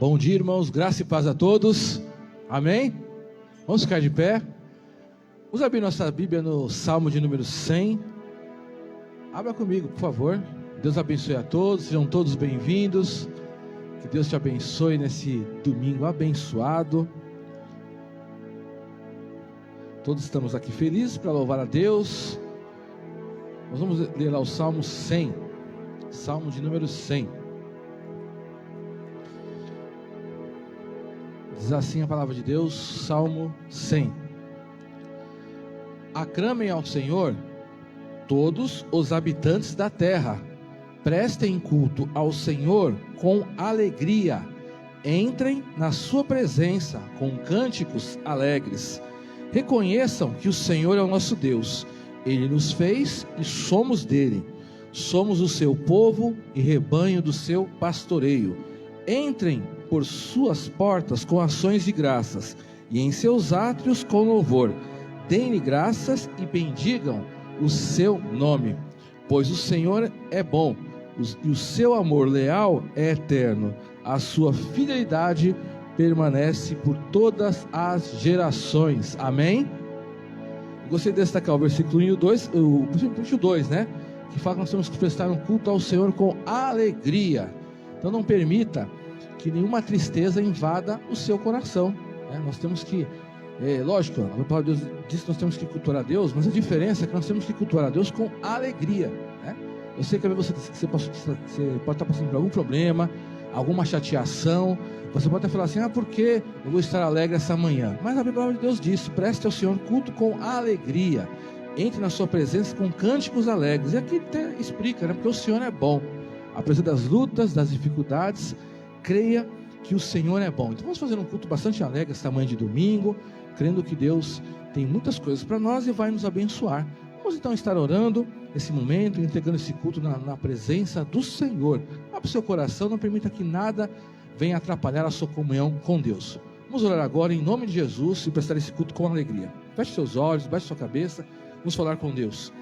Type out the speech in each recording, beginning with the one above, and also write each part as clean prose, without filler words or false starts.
Bom dia, irmãos, graça e paz a todos, amém? Vamos ficar de pé. Vamos abrir nossa Bíblia no Salmo de número 100. Abra comigo, por favor. Deus abençoe a todos, sejam todos bem-vindos. Que Deus te abençoe nesse domingo abençoado. Todos estamos aqui felizes para louvar a Deus. Nós vamos ler lá o Salmo 100, Salmo de número 100. Diz assim a palavra de Deus, Salmo 100. Aclamem ao Senhor todos os habitantes da terra, prestem culto ao Senhor com alegria, entrem na sua presença com cânticos alegres, reconheçam que o Senhor é o nosso Deus, Ele nos fez e somos dele, somos o seu povo e rebanho do seu pastoreio. Entrem por suas portas com ações de graças e em seus átrios com louvor, deem-lhe graças e bendigam o seu nome, pois o Senhor é bom e o seu amor leal é eterno, a sua fidelidade permanece por todas as gerações. Amém? Gostaria de destacar o versículo 2, né? Que fala que nós temos que prestar um culto ao Senhor com alegria. Então não permita que nenhuma tristeza invada o seu coração, né? Nós temos que, lógico, a palavra de Deus diz que nós temos que cultuar a Deus, mas a diferença é que nós temos que cultuar a Deus com alegria, né? Eu sei que você pode estar passando por algum problema, alguma chateação, você pode até falar assim, por que eu vou estar alegre essa manhã? Mas a palavra de Deus diz, preste ao Senhor culto com alegria, entre na sua presença com cânticos alegres. E aqui até explica, né? Porque o Senhor é bom, apesar das lutas, das dificuldades, creia que o Senhor é bom. Então vamos fazer um culto bastante alegre esta manhã de domingo, crendo que Deus tem muitas coisas para nós e vai nos abençoar. Vamos então estar orando nesse momento, entregando esse culto na presença do Senhor. Abra o seu coração, não permita que nada venha atrapalhar a sua comunhão com Deus. Vamos orar agora em nome de Jesus e prestar esse culto com alegria. Feche seus olhos, baixe sua cabeça, vamos falar com Deus.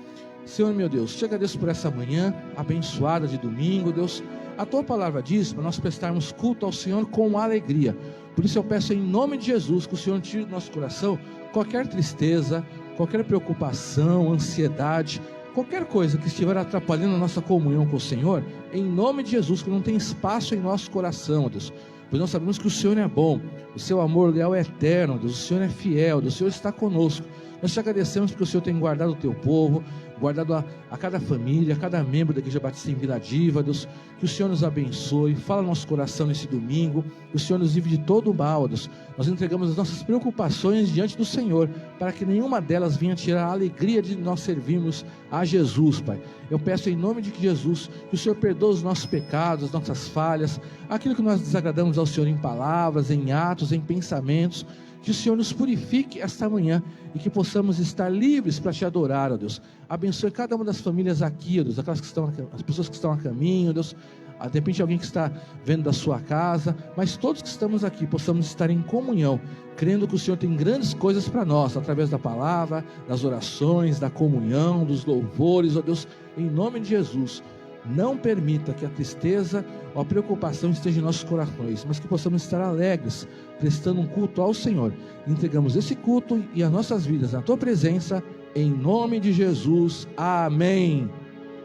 Senhor meu Deus, te agradeço por essa manhã abençoada de domingo, Deus. A tua palavra diz para nós prestarmos culto ao Senhor com alegria. Por isso eu peço em nome de Jesus que o Senhor tire do nosso coração qualquer tristeza, qualquer preocupação, ansiedade, qualquer coisa que estiver atrapalhando a nossa comunhão com o Senhor, em nome de Jesus, que não tem espaço em nosso coração, Deus. Pois nós sabemos que o Senhor é bom, o seu amor leal é eterno, Deus, o Senhor é fiel, Deus, o Senhor está conosco. Nós te agradecemos porque o Senhor tem guardado o teu povo, guardado a cada família, a cada membro da Igreja Batista em Vila Diva, Deus, que o Senhor nos abençoe, fala no nosso coração nesse domingo, que o Senhor nos livre de todo o mal, Deus. Nós entregamos as nossas preocupações diante do Senhor, para que nenhuma delas venha tirar a alegria de nós servirmos a Jesus, Pai. Eu peço em nome de Jesus, que o Senhor perdoe os nossos pecados, as nossas falhas, aquilo que nós desagradamos ao Senhor em palavras, em atos, em pensamentos, que o Senhor nos purifique esta manhã e que possamos estar livres para te adorar, ó Deus. Abençoe cada uma das famílias aqui, ó Deus, as pessoas que estão a caminho, ó Deus, de repente alguém que está vendo da sua casa, mas todos que estamos aqui possamos estar em comunhão, crendo que o Senhor tem grandes coisas para nós, através da palavra, das orações, da comunhão, dos louvores, ó Deus, em nome de Jesus. Não permita que a tristeza ou a preocupação esteja em nossos corações, mas que possamos estar alegres, prestando um culto ao Senhor. Entregamos esse culto e as nossas vidas na tua presença, em nome de Jesus, amém.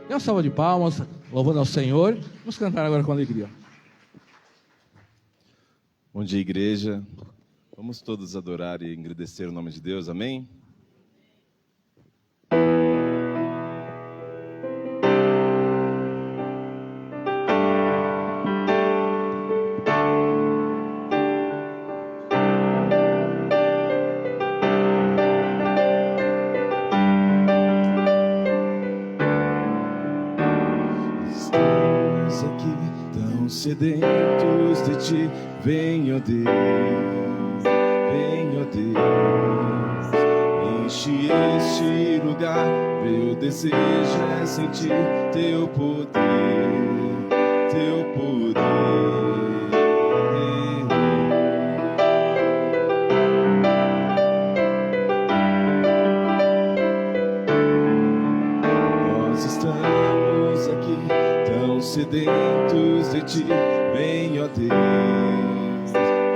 Dê uma salva de palmas, louvando ao Senhor. Vamos cantar agora com alegria. Bom dia, igreja. Vamos todos adorar e engrandecer o nome de Deus, amém? Sedentos de ti, vem, ó Deus, enche este lugar, meu desejo é sentir teu poder, teu poder. Nós estamos aqui tão sedentos de ti, vem, ó Deus.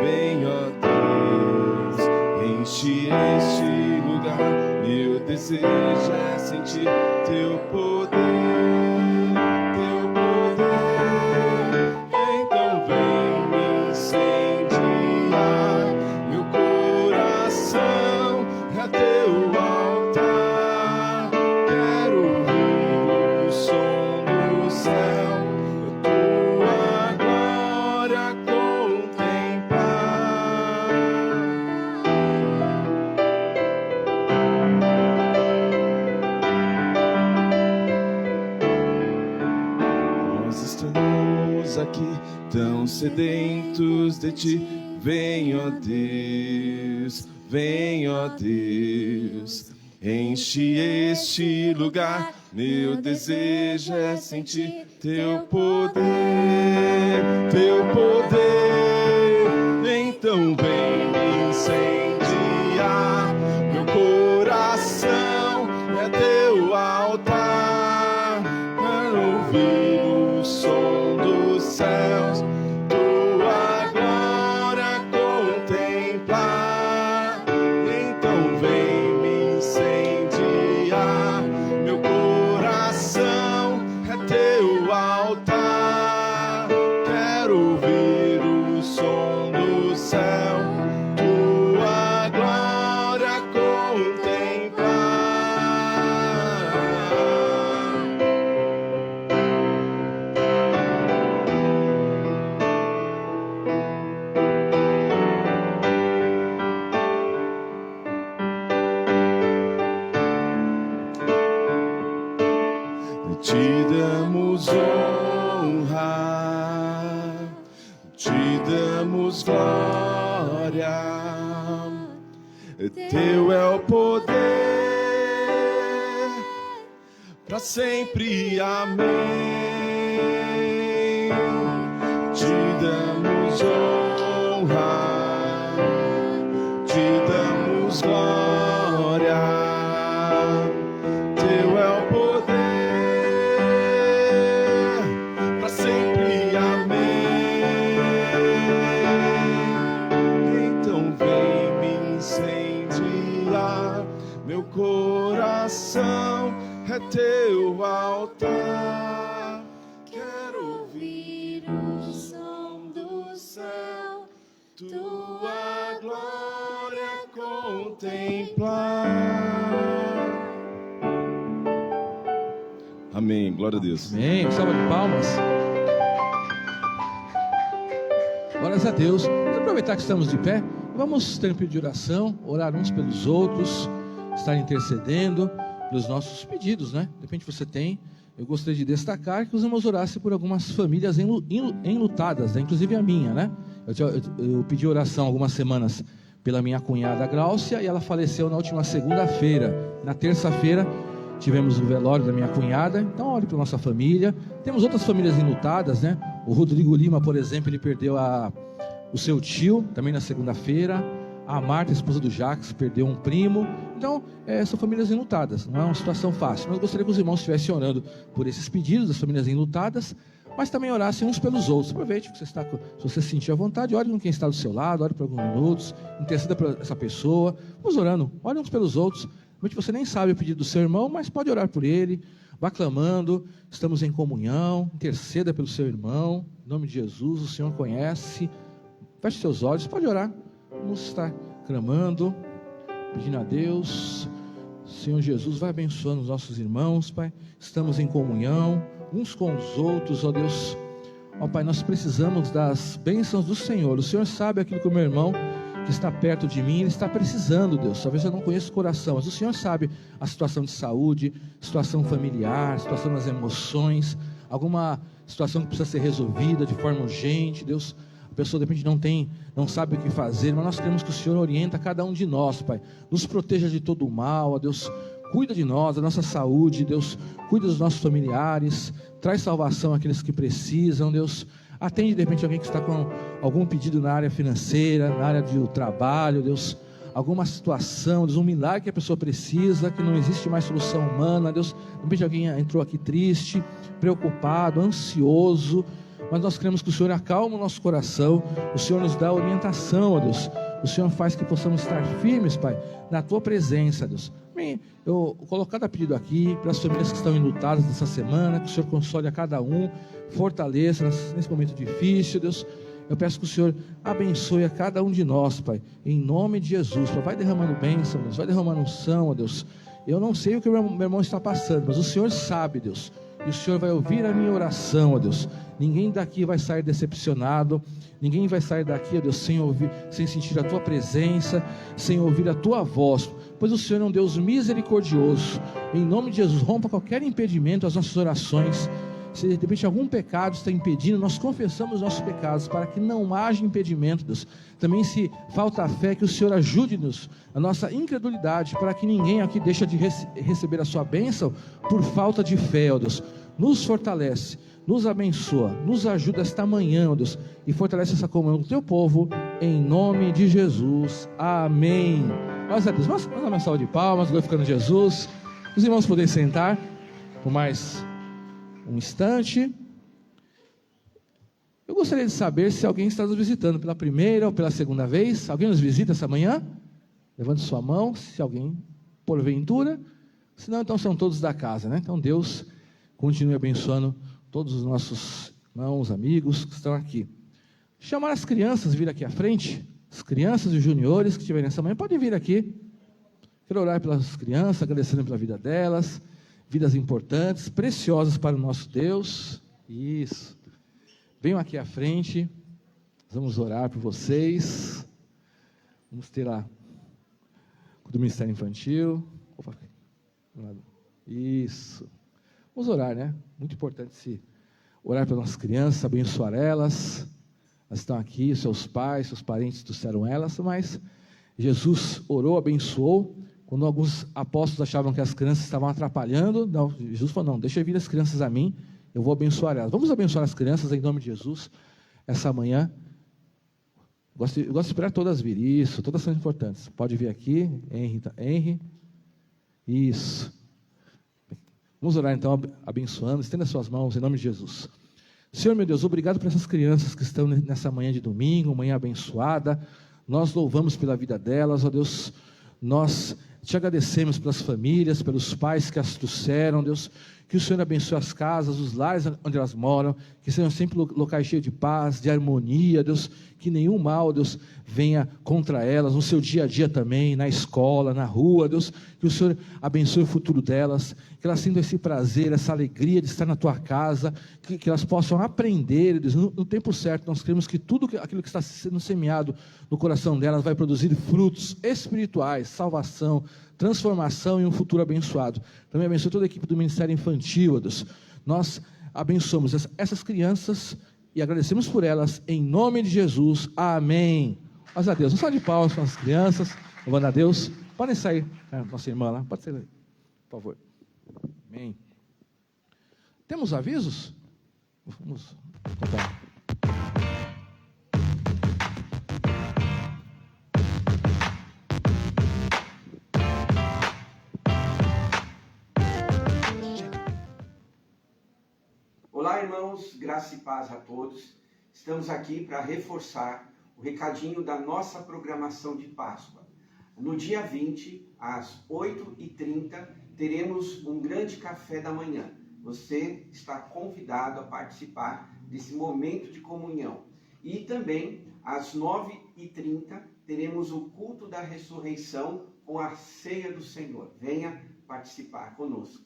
vem, ó Deus, enche este lugar. Meu desejo é sentir teu poder, teu poder. Então vem me incendiar, meu coração é teu altar. Quero ouvir o som do céu, tua glória contemplar. Nós estamos aqui tão sedentos de ti. Vem, ó Deus, vem, ó Deus, enche este lugar. Meu desejo é sentir teu poder, teu poder. Então vem me incendiar, meu coração é teu altar. Quero ouvir o som dos céus, tua glória contemplar. Então vem me incendiar, meu coração é teu altar. Quero ouvir o som do céu, tua glória contemplar. Te damos honra, te damos glória, teu é o poder, para sempre, amém. Te damos honra, te damos glória, teu é o poder, para sempre, amém. Então vem me incendiar, meu coração é teu altar. Quero ouvir o som do céu, tua glória contemplar. Amém, glória a Deus. Amém. Salva de palmas. Glórias a Deus. Vamos aproveitar que estamos de pé. Vamos ter um pedido de oração, orar uns pelos outros, estar intercedendo pelos nossos pedidos, né? De repente você tem. Eu gostaria de destacar que os irmãos orassem por algumas famílias enlutadas, né? Inclusive a minha, né? Eu pedi oração algumas semanas pela minha cunhada Gláucia e ela faleceu na última segunda-feira. Na terça-feira tivemos o velório da minha cunhada, então ore para nossa família. Temos outras famílias enlutadas, né? O Rodrigo Lima, por exemplo, ele perdeu o seu tio, também na segunda-feira. A Marta, a esposa do Jacques, perdeu um primo. Então, são famílias enlutadas, não é uma situação fácil. Mas gostaria que os irmãos estivessem orando por esses pedidos das famílias enlutadas, mas também orassem uns pelos outros. Aproveite que você está, se você se sentir à vontade, ore com quem está do seu lado, ore por alguns minutos, interceda por essa pessoa. Vamos orando, ore uns pelos outros. Realmente você nem sabe o pedido do seu irmão, mas pode orar por ele, vá clamando, estamos em comunhão, interceda pelo seu irmão, em nome de Jesus, o Senhor conhece. Feche seus olhos, pode orar. Vamos estar clamando, pedindo a Deus. Senhor Jesus, vai abençoando os nossos irmãos, Pai. Estamos em comunhão uns com os outros, ó Deus. Ó Pai, nós precisamos das bênçãos do Senhor. O Senhor sabe aquilo que o meu irmão que está perto de mim, ele está precisando, Deus. Talvez eu não conheça o coração, mas o Senhor sabe a situação de saúde, situação familiar, situação das emoções, alguma situação que precisa ser resolvida de forma urgente, Deus. A pessoa de repente não sabe o que fazer, mas nós queremos que o Senhor orienta cada um de nós, Pai. Nos proteja de todo o mal, ó Deus. Cuida de nós, da nossa saúde, Deus. Cuida dos nossos familiares. Traz salvação àqueles que precisam, Deus. Atende de repente alguém que está com algum pedido na área financeira, na área do trabalho, Deus. Alguma situação, Deus, um milagre que a pessoa precisa, que não existe mais solução humana, Deus. De repente alguém entrou aqui triste, preocupado, ansioso. mas nós queremos que o Senhor acalme o nosso coração, o Senhor nos dá orientação, ó Deus, o Senhor faz que possamos estar firmes, Pai, na Tua presença, Deus. Amém. Eu coloco cada pedido aqui, para as famílias que estão enlutadas nessa semana, que o Senhor console a cada um, fortaleça nesse momento difícil, Deus. Eu peço que o Senhor abençoe a cada um de nós, Pai, em nome de Jesus. Pai, vai derramando bênção, Deus, vai derramando unção, ó Deus. Eu não sei o que o meu irmão está passando, mas o Senhor sabe, Deus. E o Senhor vai ouvir a minha oração, ó Deus. Ninguém daqui vai sair decepcionado, ninguém vai sair daqui, ó Deus, sem sentir a Tua presença, sem ouvir a Tua voz, pois o Senhor é um Deus misericordioso. Em nome de Jesus, rompa qualquer impedimento às nossas orações. Se de repente algum pecado está impedindo, nós confessamos os nossos pecados, para que não haja impedimento, Deus. Também se falta a fé, que o Senhor ajude-nos, a nossa incredulidade, para que ninguém aqui deixe de receber a sua bênção, por falta de fé, ó Deus. Nos fortalece, nos abençoa, nos ajuda esta manhã, ó Deus, e fortalece essa comunhão do Teu povo, em nome de Jesus, amém. Glória a Deus. Vamos dar uma salva de palmas, glorificando Jesus. Os irmãos podem sentar, por mais um instante. Eu gostaria de saber se alguém está nos visitando pela primeira ou pela segunda vez. Alguém nos visita essa manhã? Levante sua mão, se alguém, porventura. Se não, então são todos da casa, né? Então Deus continue abençoando todos os nossos irmãos, amigos que estão aqui. Chamar as crianças, vir aqui à frente. As crianças e os juniores que estiverem essa manhã, podem vir aqui. Quero orar pelas crianças, agradecendo pela vida delas. Vidas importantes, preciosas para o nosso Deus. Isso. Venham aqui à frente. Vamos orar por vocês. Vamos ter lá do Ministério Infantil. Opa. Isso. Vamos orar, né? Muito importante se orar pelas nossas crianças, abençoar elas. Elas estão aqui, seus pais, seus parentes trouxeram elas, mas Jesus orou, abençoou. Quando alguns apóstolos achavam que as crianças estavam atrapalhando, não, Jesus falou, não, deixa vir as crianças a mim, eu vou abençoar elas. Vamos abençoar as crianças em nome de Jesus, essa manhã. Eu gosto de esperar todas vir, isso, todas são importantes. Pode vir aqui, Henry, isso. Vamos orar então, abençoando, estenda suas mãos em nome de Jesus. Senhor meu Deus, obrigado por essas crianças que estão nessa manhã de domingo, manhã abençoada. Nós louvamos pela vida delas, ó Deus. Nós te agradecemos pelas famílias, pelos pais que as trouxeram, Deus. Que o Senhor abençoe as casas, os lares onde elas moram, que sejam sempre locais cheios de paz, de harmonia, Deus. Que nenhum mal, Deus, venha contra elas, no seu dia a dia também, na escola, na rua, Deus. Que o Senhor abençoe o futuro delas, que elas sintam esse prazer, essa alegria de estar na Tua casa, que elas possam aprender, Deus, no tempo certo. Nós queremos que tudo aquilo que está sendo semeado no coração delas vai produzir frutos espirituais, salvação, transformação e um futuro abençoado. Também abençoe toda a equipe do Ministério Infantil, Deus. Nós abençoamos essas crianças e agradecemos por elas, em nome de Jesus, amém. Mas a Deus, um salve de palmas para as crianças, louvando a Deus. Podem sair, nossa irmã lá, pode sair, por favor. Amém. Temos avisos? Vamos contar. Olá, irmãos, graça e paz a todos. Estamos aqui para reforçar o recadinho da nossa programação de Páscoa. No dia 20, às 8h30, teremos um grande café da manhã. Você está convidado a participar desse momento de comunhão. E também, às 9h30, teremos o culto da ressurreição com a ceia do Senhor. Venha participar conosco.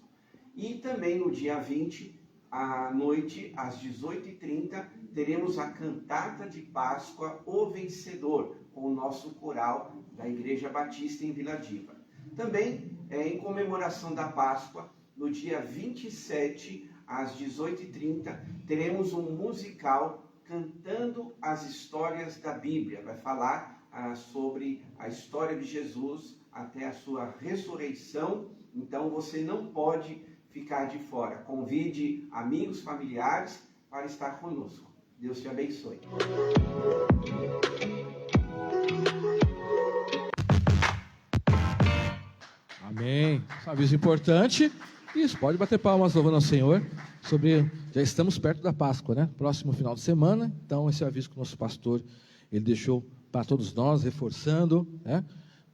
E também no dia 20, à noite, às 18h30, teremos a cantata de Páscoa, O Vencedor, com o nosso coral da Igreja Batista em Vila Diva. Também, em comemoração da Páscoa, no dia 27, às 18h30, teremos um musical cantando as histórias da Bíblia. Vai falar sobre a história de Jesus até a sua ressurreição. Então, você não pode ficar de fora. Convide amigos, familiares para estar conosco. Deus te abençoe. Amém. Um aviso importante. Isso, pode bater palmas louvando ao Senhor. Já estamos perto da Páscoa, né? Próximo final de semana. Então, esse é o aviso que o nosso pastor ele deixou para todos nós, reforçando, né?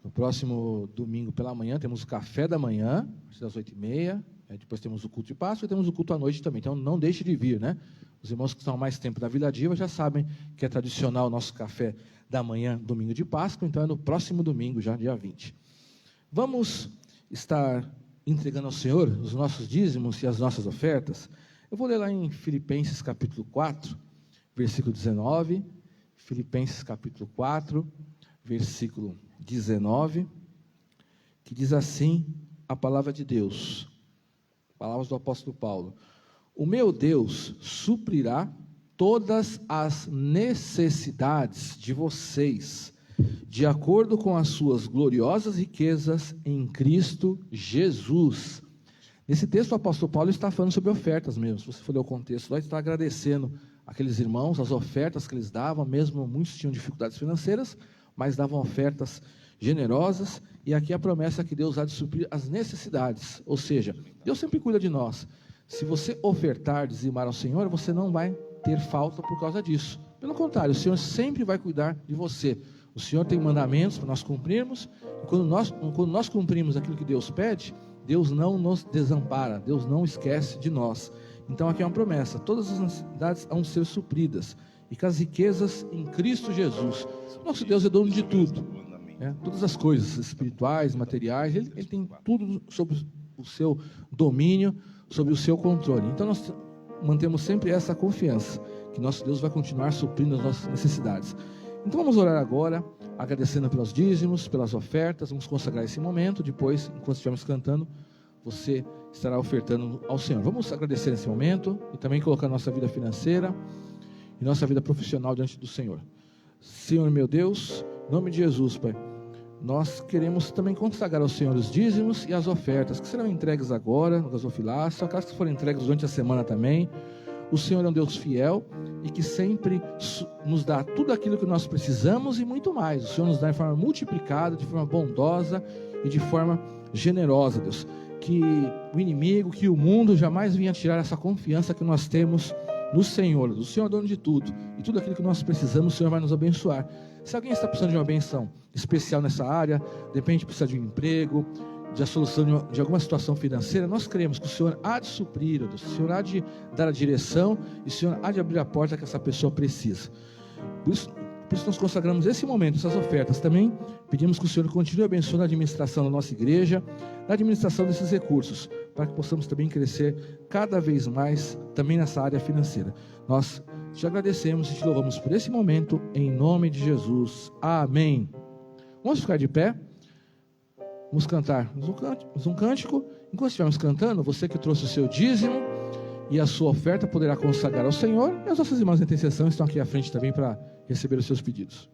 No próximo domingo pela manhã, temos o café da manhã, às 8h30. Depois temos o culto de Páscoa e temos o culto à noite também. Então, não deixe de vir, né? Os irmãos que estão há mais tempo na Vila Diva já sabem que é tradicional o nosso café da manhã, domingo de Páscoa. Então, é no próximo domingo, já dia 20. Vamos estar entregando ao Senhor os nossos dízimos e as nossas ofertas. Eu vou ler lá em Filipenses capítulo 4, versículo 19. Filipenses capítulo 4, versículo 19, que diz assim a palavra de Deus, palavras do apóstolo Paulo: o meu Deus suprirá todas as necessidades de vocês, de acordo com as suas gloriosas riquezas em Cristo Jesus. Nesse texto o apóstolo Paulo está falando sobre ofertas mesmo. Se você for ler o contexto, lá está agradecendo aqueles irmãos, as ofertas que eles davam, mesmo muitos tinham dificuldades financeiras, mas davam ofertas generosas, e aqui a promessa é que Deus há de suprir as necessidades, ou seja, Deus sempre cuida de nós. Se você ofertar, dizimar ao Senhor, você não vai ter falta por causa disso. Pelo contrário, o Senhor sempre vai cuidar de você. O Senhor tem mandamentos para nós cumprirmos, e quando nós cumprimos aquilo que Deus pede, Deus não nos desampara, Deus não esquece de nós. Então aqui é uma promessa: todas as necessidades vão ser supridas, e com as riquezas em Cristo Jesus. Nosso Deus é dono de tudo, todas as coisas espirituais, materiais, ele tem tudo sob o seu domínio, sob o seu controle. Então nós mantemos sempre essa confiança, que nosso Deus vai continuar suprindo as nossas necessidades. Então vamos orar agora, agradecendo pelos dízimos, pelas ofertas. Vamos consagrar esse momento. Depois, enquanto estivermos cantando, você estará ofertando ao Senhor. Vamos agradecer nesse momento e também colocar nossa vida financeira e nossa vida profissional diante do Senhor. Senhor meu Deus, em nome de Jesus, Pai, nós queremos também consagrar ao Senhor os dízimos e as ofertas que serão entregues agora no gasofilácio, aquelas que forem entregues durante a semana também. O Senhor é um Deus fiel e que sempre nos dá tudo aquilo que nós precisamos e muito mais. O Senhor nos dá de forma multiplicada, de forma bondosa e de forma generosa, Deus. Que o inimigo, que o mundo jamais venha tirar essa confiança que nós temos no Senhor. O Senhor é dono de tudo, e tudo aquilo que nós precisamos, o Senhor vai nos abençoar. Se alguém está precisando de uma benção especial nessa área, de repente precisa de um emprego, de a solução de alguma situação financeira, nós cremos que o Senhor há de suprir, o Senhor há de dar a direção, e o Senhor há de abrir a porta que essa pessoa precisa. Por isso nós consagramos esse momento, essas ofertas. Também pedimos que o Senhor continue abençoando a administração da nossa igreja, na administração desses recursos, para que possamos também crescer cada vez mais também nessa área financeira. Nós te agradecemos e te louvamos por esse momento, em nome de Jesus. Amém. Vamos ficar de pé. Vamos cantar um cântico. Enquanto estivermos cantando, você que trouxe o seu dízimo e a sua oferta poderá consagrar ao Senhor, e as nossas irmãs da intercessão estão aqui à frente também para receber os seus pedidos.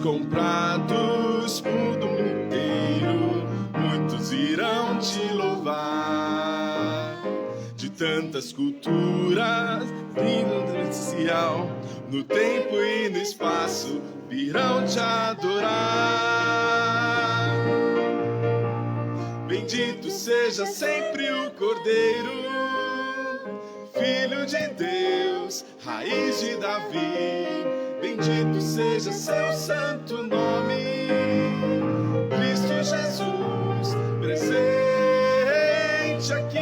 Comprados por mundo inteiro, muitos irão te louvar. De tantas culturas, vindo inicial, no tempo e no espaço, virão te adorar. Bendito seja sempre o Cordeiro, Filho de Deus, raiz de Davi. Bendito seja seu santo nome, Cristo Jesus, presente aqui.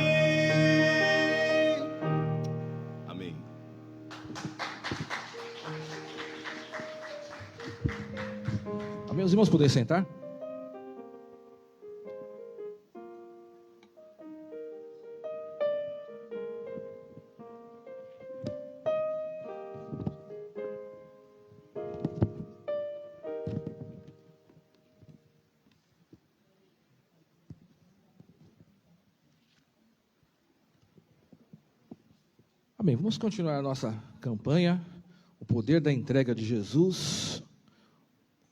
Amém. Amém, os irmãos podem sentar? Amém, vamos continuar a nossa campanha, o poder da entrega de Jesus,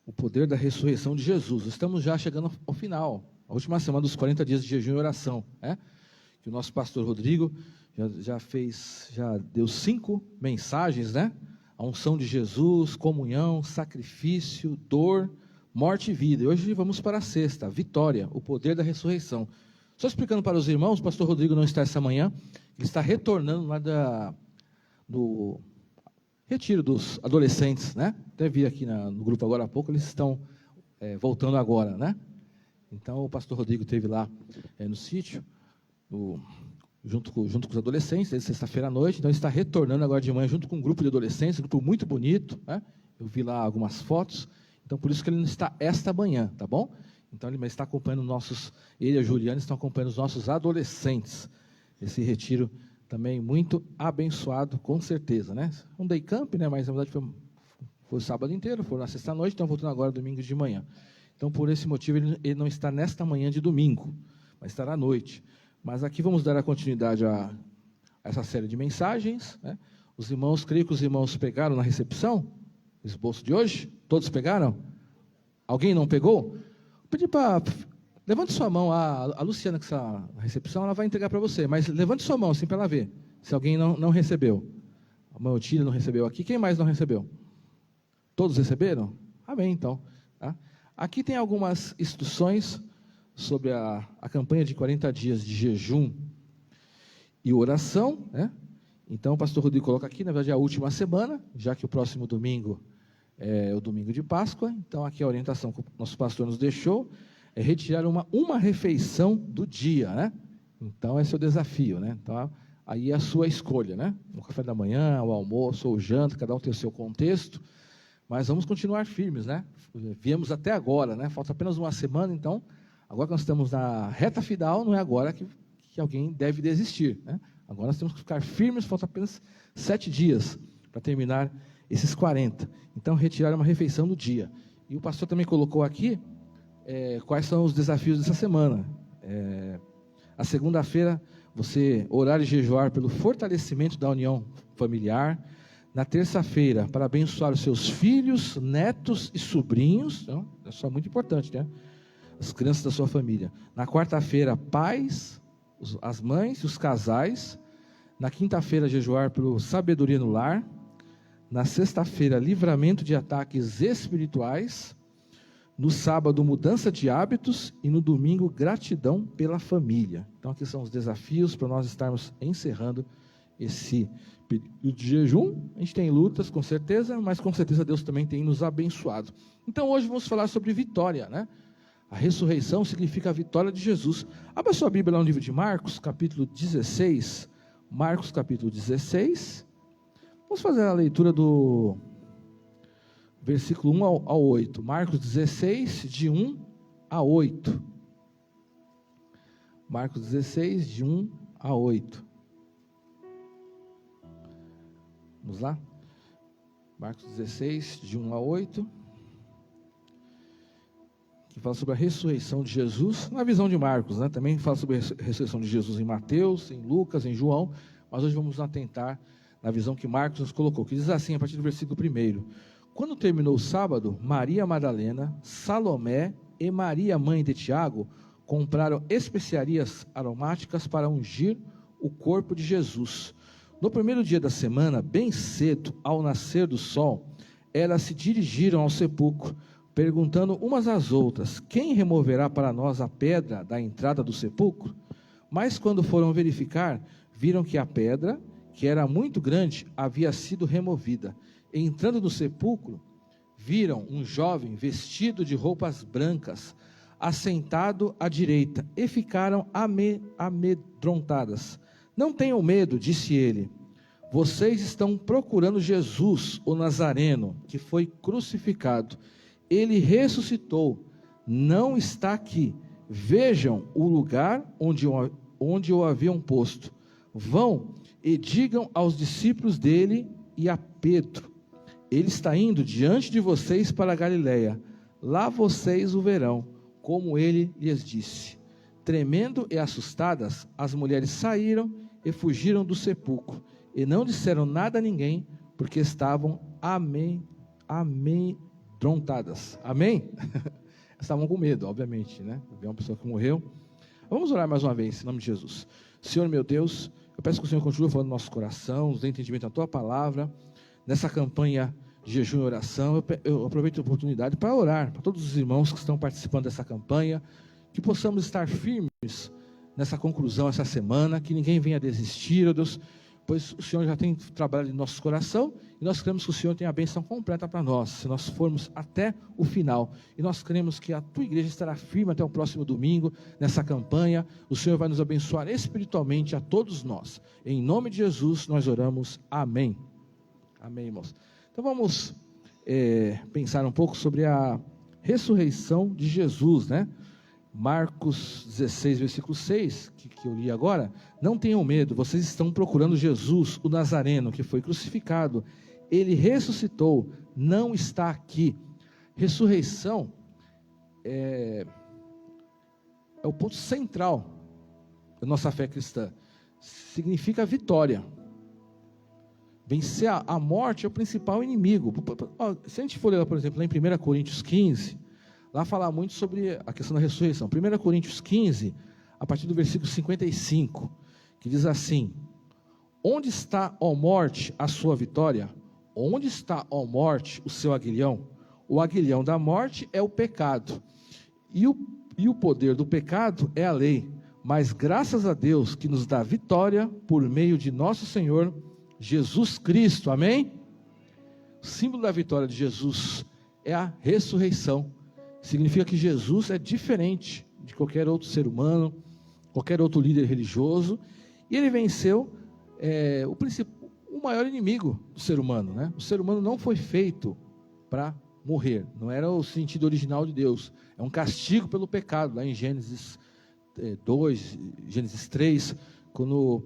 o poder da ressurreição de Jesus. Estamos já chegando ao final, a última semana dos 40 dias de jejum e oração, né? Que o nosso pastor Rodrigo já deu 5 mensagens, né? A unção de Jesus, comunhão, sacrifício, dor, morte e vida. E hoje vamos para a 6ª, vitória, o poder da ressurreição. Só explicando para os irmãos, o pastor Rodrigo não está essa manhã, ele está retornando lá do retiro dos adolescentes, né? Até vi aqui no grupo agora há pouco, eles estão voltando agora, né? Então o pastor Rodrigo esteve lá no sítio, junto com os adolescentes, desde sexta-feira à noite, então ele está retornando agora de manhã junto com um grupo de adolescentes, um grupo muito bonito, né? Eu vi lá algumas fotos, então por isso que ele não está esta manhã, tá bom? Então ele está acompanhando ele e a Juliana estão acompanhando os nossos adolescentes. Esse retiro também muito abençoado, com certeza, né? Um day camp, né? Mas na verdade foi o sábado inteiro, foi na sexta-noite, estão voltando agora domingo de manhã. Então por esse motivo ele não está nesta manhã de domingo, mas estará à noite. Mas aqui vamos dar a continuidade a essa série de mensagens, né? Os irmãos, creio que os irmãos pegaram na recepção o esboço de hoje? Todos pegaram? Alguém não pegou? Pedi para... Levante sua mão, a Luciana que está na recepção, ela vai entregar para você, mas levante sua mão assim para ela ver, se alguém não recebeu. A Maotília não recebeu aqui, quem mais não recebeu? Todos receberam? Amém, então. Tá? Aqui tem algumas instruções sobre a campanha de 40 dias de jejum e oração, né? Então o pastor Rodrigo coloca aqui, na verdade, a última semana, já que o próximo domingo é o domingo de Páscoa, então aqui a orientação que o nosso pastor nos deixou é retirar uma refeição do dia, né? Então esse é o desafio, né? Então aí é a sua escolha, né? O café da manhã, o almoço, ou o janta, cada um tem o seu contexto, mas vamos continuar firmes, né? Viemos até agora, né? Falta apenas uma semana, então, agora que nós estamos na reta final, não é agora que alguém deve desistir, né? Agora nós temos que ficar firmes, falta apenas 7 dias para terminar esses 40. Então, retirar uma refeição do dia. E o pastor também colocou aqui quais são os desafios dessa semana. A segunda-feira, você orar e jejuar pelo fortalecimento da união familiar. Na terça-feira, para abençoar os seus filhos, netos e sobrinhos. Então, isso é muito importante, né? As crianças da sua família. Na quarta-feira, pais, as mães e os casais. Na quinta-feira, jejuar pelo sabedoria no lar. Na sexta-feira, livramento de ataques espirituais. No sábado, mudança de hábitos. E no domingo, gratidão pela família. Então, aqui são os desafios para nós estarmos encerrando esse período de jejum. A gente tem lutas, com certeza, mas com certeza Deus também tem nos abençoado. Então, hoje vamos falar sobre vitória, né? A ressurreição significa a vitória de Jesus. Abra sua Bíblia lá no livro de Marcos, capítulo 16. Marcos, capítulo 16. Vamos fazer a leitura do versículo 1 ao 8. Marcos 16, de 1 a 8. Marcos 16, de 1 a 8. Vamos lá? Marcos 16, de 1 a 8. Que fala sobre a ressurreição de Jesus, na visão de Marcos, né? Também fala sobre a ressurreição de Jesus em Mateus, em Lucas, em João, mas hoje vamos nos atentar na visão que Marcos nos colocou, que diz assim, a partir do versículo 1: Quando terminou o sábado, Maria Madalena, Salomé e Maria, mãe de Tiago, compraram especiarias aromáticas para ungir o corpo de Jesus. No primeiro dia da semana, bem cedo, ao nascer do sol, elas se dirigiram ao sepulcro, perguntando umas às outras: quem removerá para nós a pedra da entrada do sepulcro? Mas quando foram verificar, viram que a pedra, que era muito grande, havia sido removida. Entrando no sepulcro, viram um jovem vestido de roupas brancas, assentado à direita, e ficaram amedrontadas. Não tenham medo, disse ele. Vocês estão procurando Jesus, o Nazareno, que foi crucificado. Ele ressuscitou, não está aqui. Vejam o lugar onde o haviam posto. Vão e digam aos discípulos dele e a Pedro: ele está indo diante de vocês para a Galiléia. Lá vocês o verão, como ele lhes disse. Tremendo e assustadas, as mulheres saíram e fugiram do sepulcro, e não disseram nada a ninguém, porque estavam amedrontadas. Amém? Estavam com medo, obviamente, né? Ver uma pessoa que morreu. Vamos orar mais uma vez, em nome de Jesus. Senhor meu Deus, eu peço que o Senhor continue falando no nosso coração, nos dê entendimento da Tua palavra, nessa campanha de jejum e oração. Eu aproveito a oportunidade para orar, para todos os irmãos que estão participando dessa campanha, que possamos estar firmes nessa conclusão, essa semana, que ninguém venha desistir, ó Deus, pois o Senhor já tem trabalhado em nosso coração, e nós cremos que o Senhor tem a bênção completa para nós, se nós formos até o final, e nós cremos que a Tua igreja estará firme até o próximo domingo, nessa campanha. O Senhor vai nos abençoar espiritualmente a todos nós, em nome de Jesus nós oramos, amém. Amém, irmãos. Então vamos pensar um pouco sobre a ressurreição de Jesus, né? Marcos 16, versículo 6, que eu li agora. Não tenham medo, vocês estão procurando Jesus, o Nazareno, que foi crucificado. Ele ressuscitou, não está aqui. Ressurreição é o ponto central da nossa fé cristã. Significa vitória. Vencer a morte é o principal inimigo. Se a gente for ler, por exemplo, lá em 1 Coríntios 15, lá fala muito sobre a questão da ressurreição. 1 Coríntios 15, a partir do versículo 55, que diz assim: onde está, ó morte, a sua vitória? Onde está, ó morte, o seu aguilhão? O aguilhão da morte é o pecado, e o poder do pecado é a lei. Mas graças a Deus que nos dá vitória por meio de nosso Senhor Jesus Cristo, amém? O símbolo da vitória de Jesus é a ressurreição. Significa que Jesus é diferente de qualquer outro ser humano, qualquer outro líder religioso, e ele venceu o maior inimigo do ser humano, né? O ser humano não foi feito para morrer, não era o sentido original de Deus, é um castigo pelo pecado, lá em Gênesis 2, Gênesis 3, quando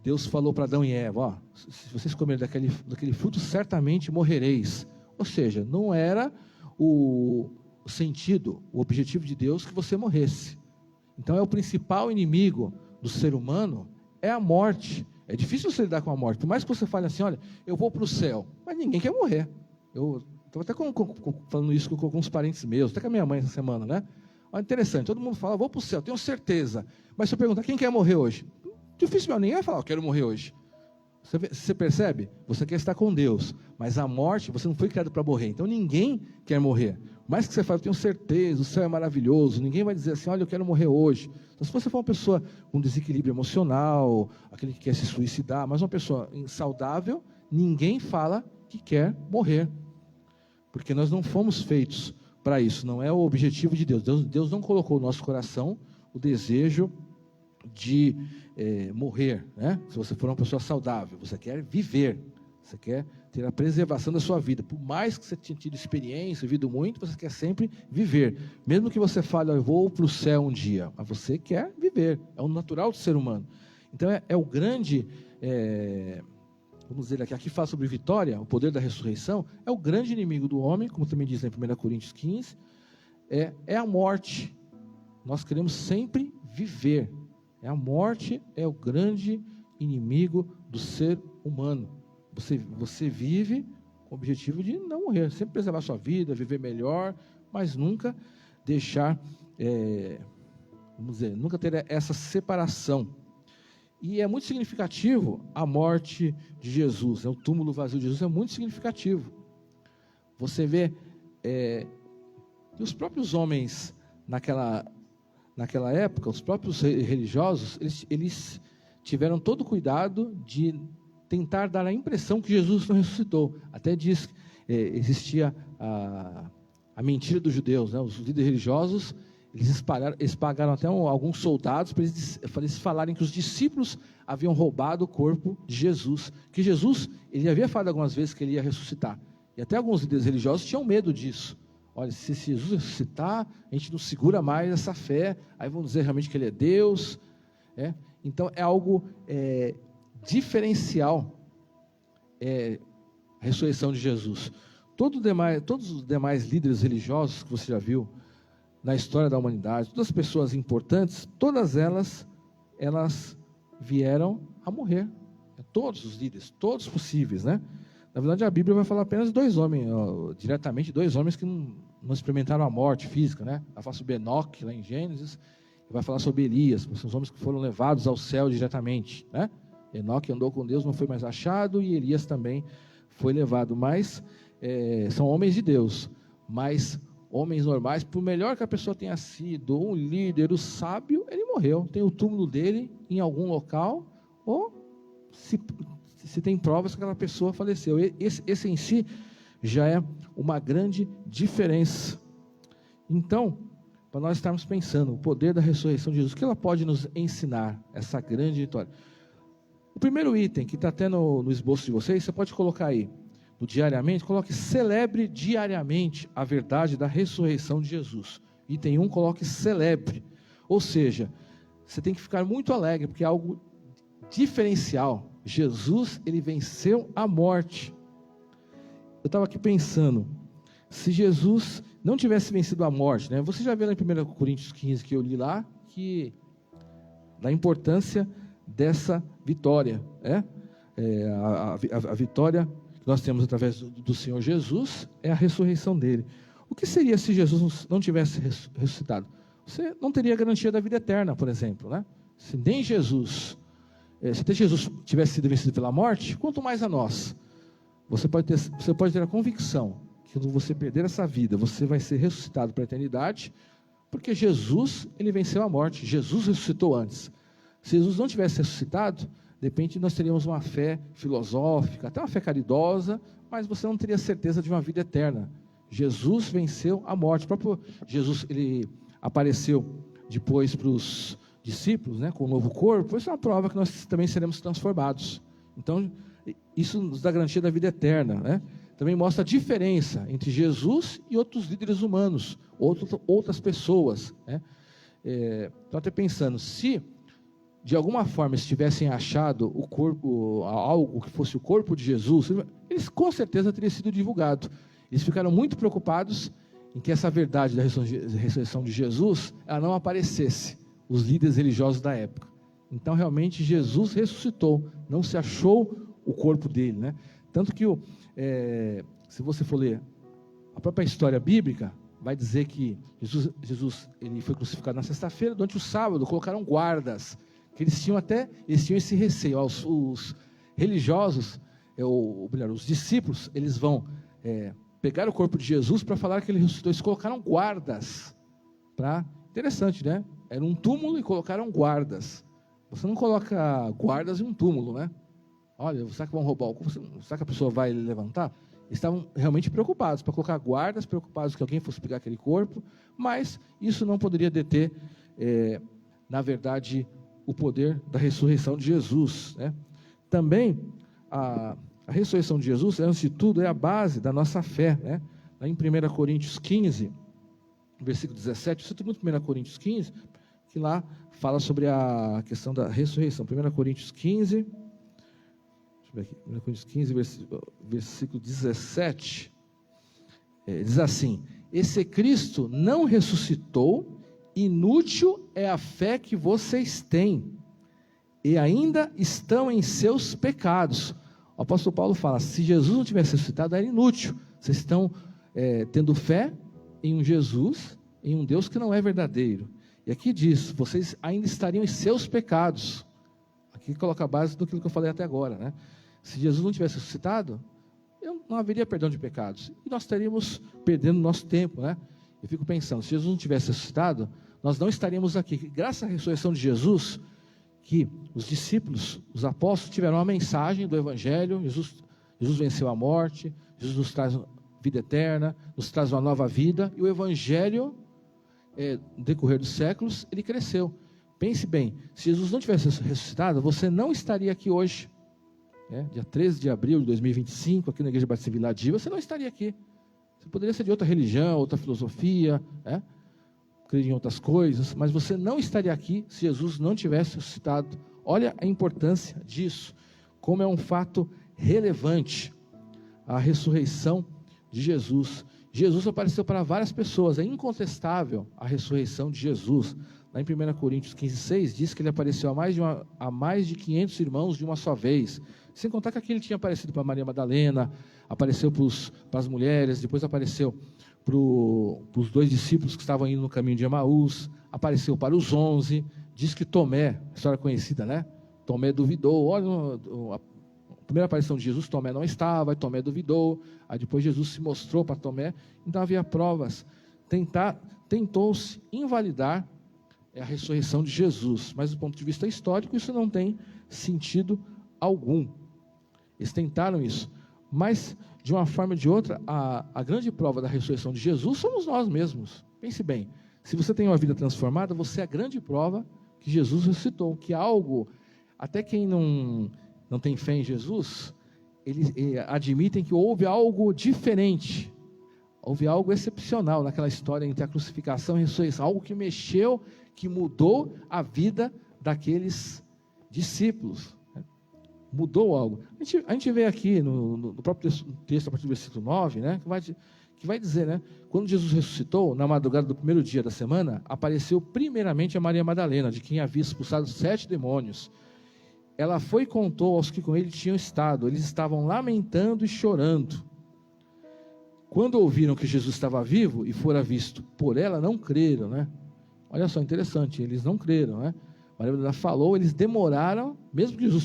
Deus falou para Adão e Eva: ó, se vocês comerem daquele fruto, certamente morrereis. Ou seja, não era o sentido, o objetivo de Deus que você morresse. Então é o principal inimigo do ser humano, é a morte. É difícil você lidar com a morte, por mais que você fale assim: olha, eu vou para o céu, mas ninguém quer morrer. Eu estava até falando isso com alguns parentes meus, até com a minha mãe essa semana, né? Olha, interessante, todo mundo fala: vou para o céu, tenho certeza. Mas se eu perguntar quem quer morrer hoje, dificilmente ninguém vai falar: eu quero morrer hoje. Você percebe? Você quer estar com Deus, mas a morte, você não foi criado para morrer, então ninguém quer morrer. Mais que você fale: eu tenho certeza, o céu é maravilhoso, ninguém vai dizer assim: olha, eu quero morrer hoje. Então, se você for uma pessoa com desequilíbrio emocional, aquele que quer se suicidar, mas uma pessoa saudável, ninguém fala que quer morrer, porque nós não fomos feitos para isso, não é o objetivo de Deus. Deus não colocou no nosso coração o desejo de morrer, né? Se você for uma pessoa saudável, você quer viver, você quer ter a preservação da sua vida. Por mais que você tenha tido experiência, vivido muito, você quer sempre viver. Mesmo que você fale: eu vou para o céu um dia, mas você quer viver. É o natural do ser humano. Então é o grande, vamos dizer aqui fala sobre vitória, o poder da ressurreição, é o grande inimigo do homem, como também diz em 1 Coríntios 15, é a morte. Nós queremos sempre viver. A morte é o grande inimigo do ser humano. Você vive com o objetivo de não morrer, sempre preservar a sua vida, viver melhor, mas nunca deixar, vamos dizer, nunca ter essa separação. E é muito significativo a morte de Jesus, o túmulo vazio de Jesus é muito significativo. Você vê que os próprios homens naquela época, os próprios religiosos, eles tiveram todo o cuidado de tentar dar a impressão que Jesus não ressuscitou. Até diz que existia a mentira dos judeus, né? Os líderes religiosos, eles pagaram até alguns soldados para eles falarem que os discípulos haviam roubado o corpo de Jesus, que Jesus, ele havia falado algumas vezes que ele ia ressuscitar, e até alguns líderes religiosos tinham medo disso. Olha, se Jesus ressuscitar, a gente não segura mais essa fé, aí vão dizer realmente que ele é Deus, Então é algo diferencial, a ressurreição de Jesus. Todos os demais líderes religiosos que você já viu na história da humanidade, todas as pessoas importantes, todas elas vieram a morrer. Todos os líderes, todos possíveis, né? Na verdade, a Bíblia vai falar apenas de 2 homens, diretamente 2 homens que não experimentaram a morte física, né? Vai falar sobre Enoque, lá em Gênesis, e vai falar sobre Elias, que são os homens que foram levados ao céu diretamente, né? Enoque andou com Deus, não foi mais achado, e Elias também foi levado, mas são homens de Deus, mas homens normais, por melhor que a pessoa tenha sido, um líder, o sábio, ele morreu, tem o túmulo dele em algum local, ou se tem provas que aquela pessoa faleceu. Esse em si já é uma grande diferença. Então, para nós estarmos pensando, o poder da ressurreição de Jesus, o que ela pode nos ensinar, essa grande vitória? O primeiro item, que está até no esboço de vocês, você pode colocar aí, no diariamente, coloque: celebre diariamente a verdade da ressurreição de Jesus. Item 1, coloque: celebre. Ou seja, você tem que ficar muito alegre, porque é algo diferencial. Jesus, ele venceu a morte. Eu estava aqui pensando, se Jesus não tivesse vencido a morte, né? Você já viu lá em 1 Coríntios 15, que eu li lá, que da importância dessa vitória, a vitória que nós temos através do Senhor Jesus é a ressurreição dele. O que seria se Jesus não tivesse ressuscitado? Você não teria a garantia da vida eterna, por exemplo, né? Se nem Jesus, se até Jesus tivesse sido vencido pela morte, quanto mais a nós. Você pode ter a convicção que quando você perder essa vida, você vai ser ressuscitado para a eternidade, porque Jesus, ele venceu a morte. Jesus ressuscitou antes. Se Jesus não tivesse ressuscitado, de repente nós teríamos uma fé filosófica, até uma fé caridosa, mas você não teria certeza de uma vida eterna. Jesus venceu a morte. O próprio Jesus, ele apareceu depois para os discípulos, né, com um novo corpo. Isso é uma prova que nós também seremos transformados. Então, isso nos dá garantia da vida eterna, né? Também mostra a diferença entre Jesus e outros líderes humanos, outras pessoas, né? Estou até pensando, se de alguma forma eles tivessem achado o corpo, algo que fosse o corpo de Jesus, eles com certeza teria sido divulgado. Eles ficaram muito preocupados em que essa verdade da ressurreição de Jesus, ela não aparecesse, os líderes religiosos da época. Então realmente Jesus ressuscitou, não se achou o corpo dele, né? Tanto que se você for ler a própria história bíblica, vai dizer que Jesus ele foi crucificado na sexta-feira, durante o sábado colocaram guardas, que eles tinham esse receio. Os religiosos, os discípulos, eles vão pegar o corpo de Jesus para falar que ele ressuscitou. Eles colocaram guardas. Interessante, né? Era um túmulo e colocaram guardas. Você não coloca guardas em um túmulo, né? Olha, será que vão roubar o corpo? Será que a pessoa vai levantar? Eles estavam realmente preocupados, para colocar guardas, preocupados que alguém fosse pegar aquele corpo, mas isso não poderia deter, na verdade, o poder da ressurreição de Jesus, né? Também, a ressurreição de Jesus, antes de tudo, é a base da nossa fé, né? Lá em 1 Coríntios 15, versículo 17, eu cito muito 1 Coríntios 15, que lá fala sobre a questão da ressurreição. 1 Coríntios 15, deixa eu ver aqui, 1 Coríntios 15, versículo 17, diz assim: e se Cristo não ressuscitou, inútil é a fé que vocês têm, e ainda estão em seus pecados. O apóstolo Paulo fala, se Jesus não tivesse ressuscitado, era inútil. Vocês estão tendo fé em um Jesus, em um Deus que não é verdadeiro. E aqui diz, vocês ainda estariam em seus pecados. Aqui coloca a base do que eu falei até agora, né? Se Jesus não tivesse ressuscitado, não haveria perdão de pecados. E nós estaríamos perdendo nosso tempo, né? Eu fico pensando, se Jesus não tivesse ressuscitado, nós não estaríamos aqui. Graças à ressurreição de Jesus, que os discípulos, os apóstolos, tiveram uma mensagem do Evangelho. Jesus venceu a morte, Jesus nos traz vida eterna, nos traz uma nova vida, e o Evangelho, no decorrer dos séculos, ele cresceu. Pense bem, se Jesus não tivesse ressuscitado, você não estaria aqui hoje, dia 13 de abril de 2025, aqui na Igreja Batista Vila Diva, você não estaria aqui. Você poderia ser de outra religião, outra filosofia, crer em outras coisas, mas você não estaria aqui se Jesus não tivesse ressuscitado. Olha a importância disso, como é um fato relevante a ressurreição de Jesus. Jesus apareceu para várias pessoas, é incontestável a ressurreição de Jesus. Lá em 1 Coríntios 15:6 diz que ele apareceu a mais de 500 irmãos de uma só vez. Sem contar que aqui ele tinha aparecido para Maria Madalena, apareceu para as mulheres, depois apareceu para os 2 discípulos que estavam indo no caminho de Emaús, apareceu para os 11, diz que Tomé, história conhecida, né? Tomé duvidou, olha, a primeira aparição de Jesus, Tomé não estava, aí Tomé duvidou, aí depois Jesus se mostrou para Tomé, então havia provas, tentou-se invalidar a ressurreição de Jesus, mas do ponto de vista histórico isso não tem sentido algum. Eles tentaram isso, mas de uma forma ou de outra, a grande prova da ressurreição de Jesus somos nós mesmos. Pense bem, se você tem uma vida transformada, você é a grande prova que Jesus ressuscitou, que algo, até quem não tem fé em Jesus, eles admitem que houve algo diferente, houve algo excepcional naquela história entre a crucificação e a ressurreição, algo que mexeu, que mudou a vida daqueles discípulos. Mudou algo. A gente vê aqui no próprio texto, a partir do versículo 9, né, que vai dizer, né, quando Jesus ressuscitou, na madrugada do primeiro dia da semana, apareceu primeiramente a Maria Madalena, de quem havia expulsado 7 demônios. Ela foi e contou aos que com ele tinham estado. Eles estavam lamentando e chorando. Quando ouviram que Jesus estava vivo e fora visto por ela, não creram, né? Olha só, interessante, eles não creram, né? Maria Madalena falou, eles demoraram, mesmo que Jesus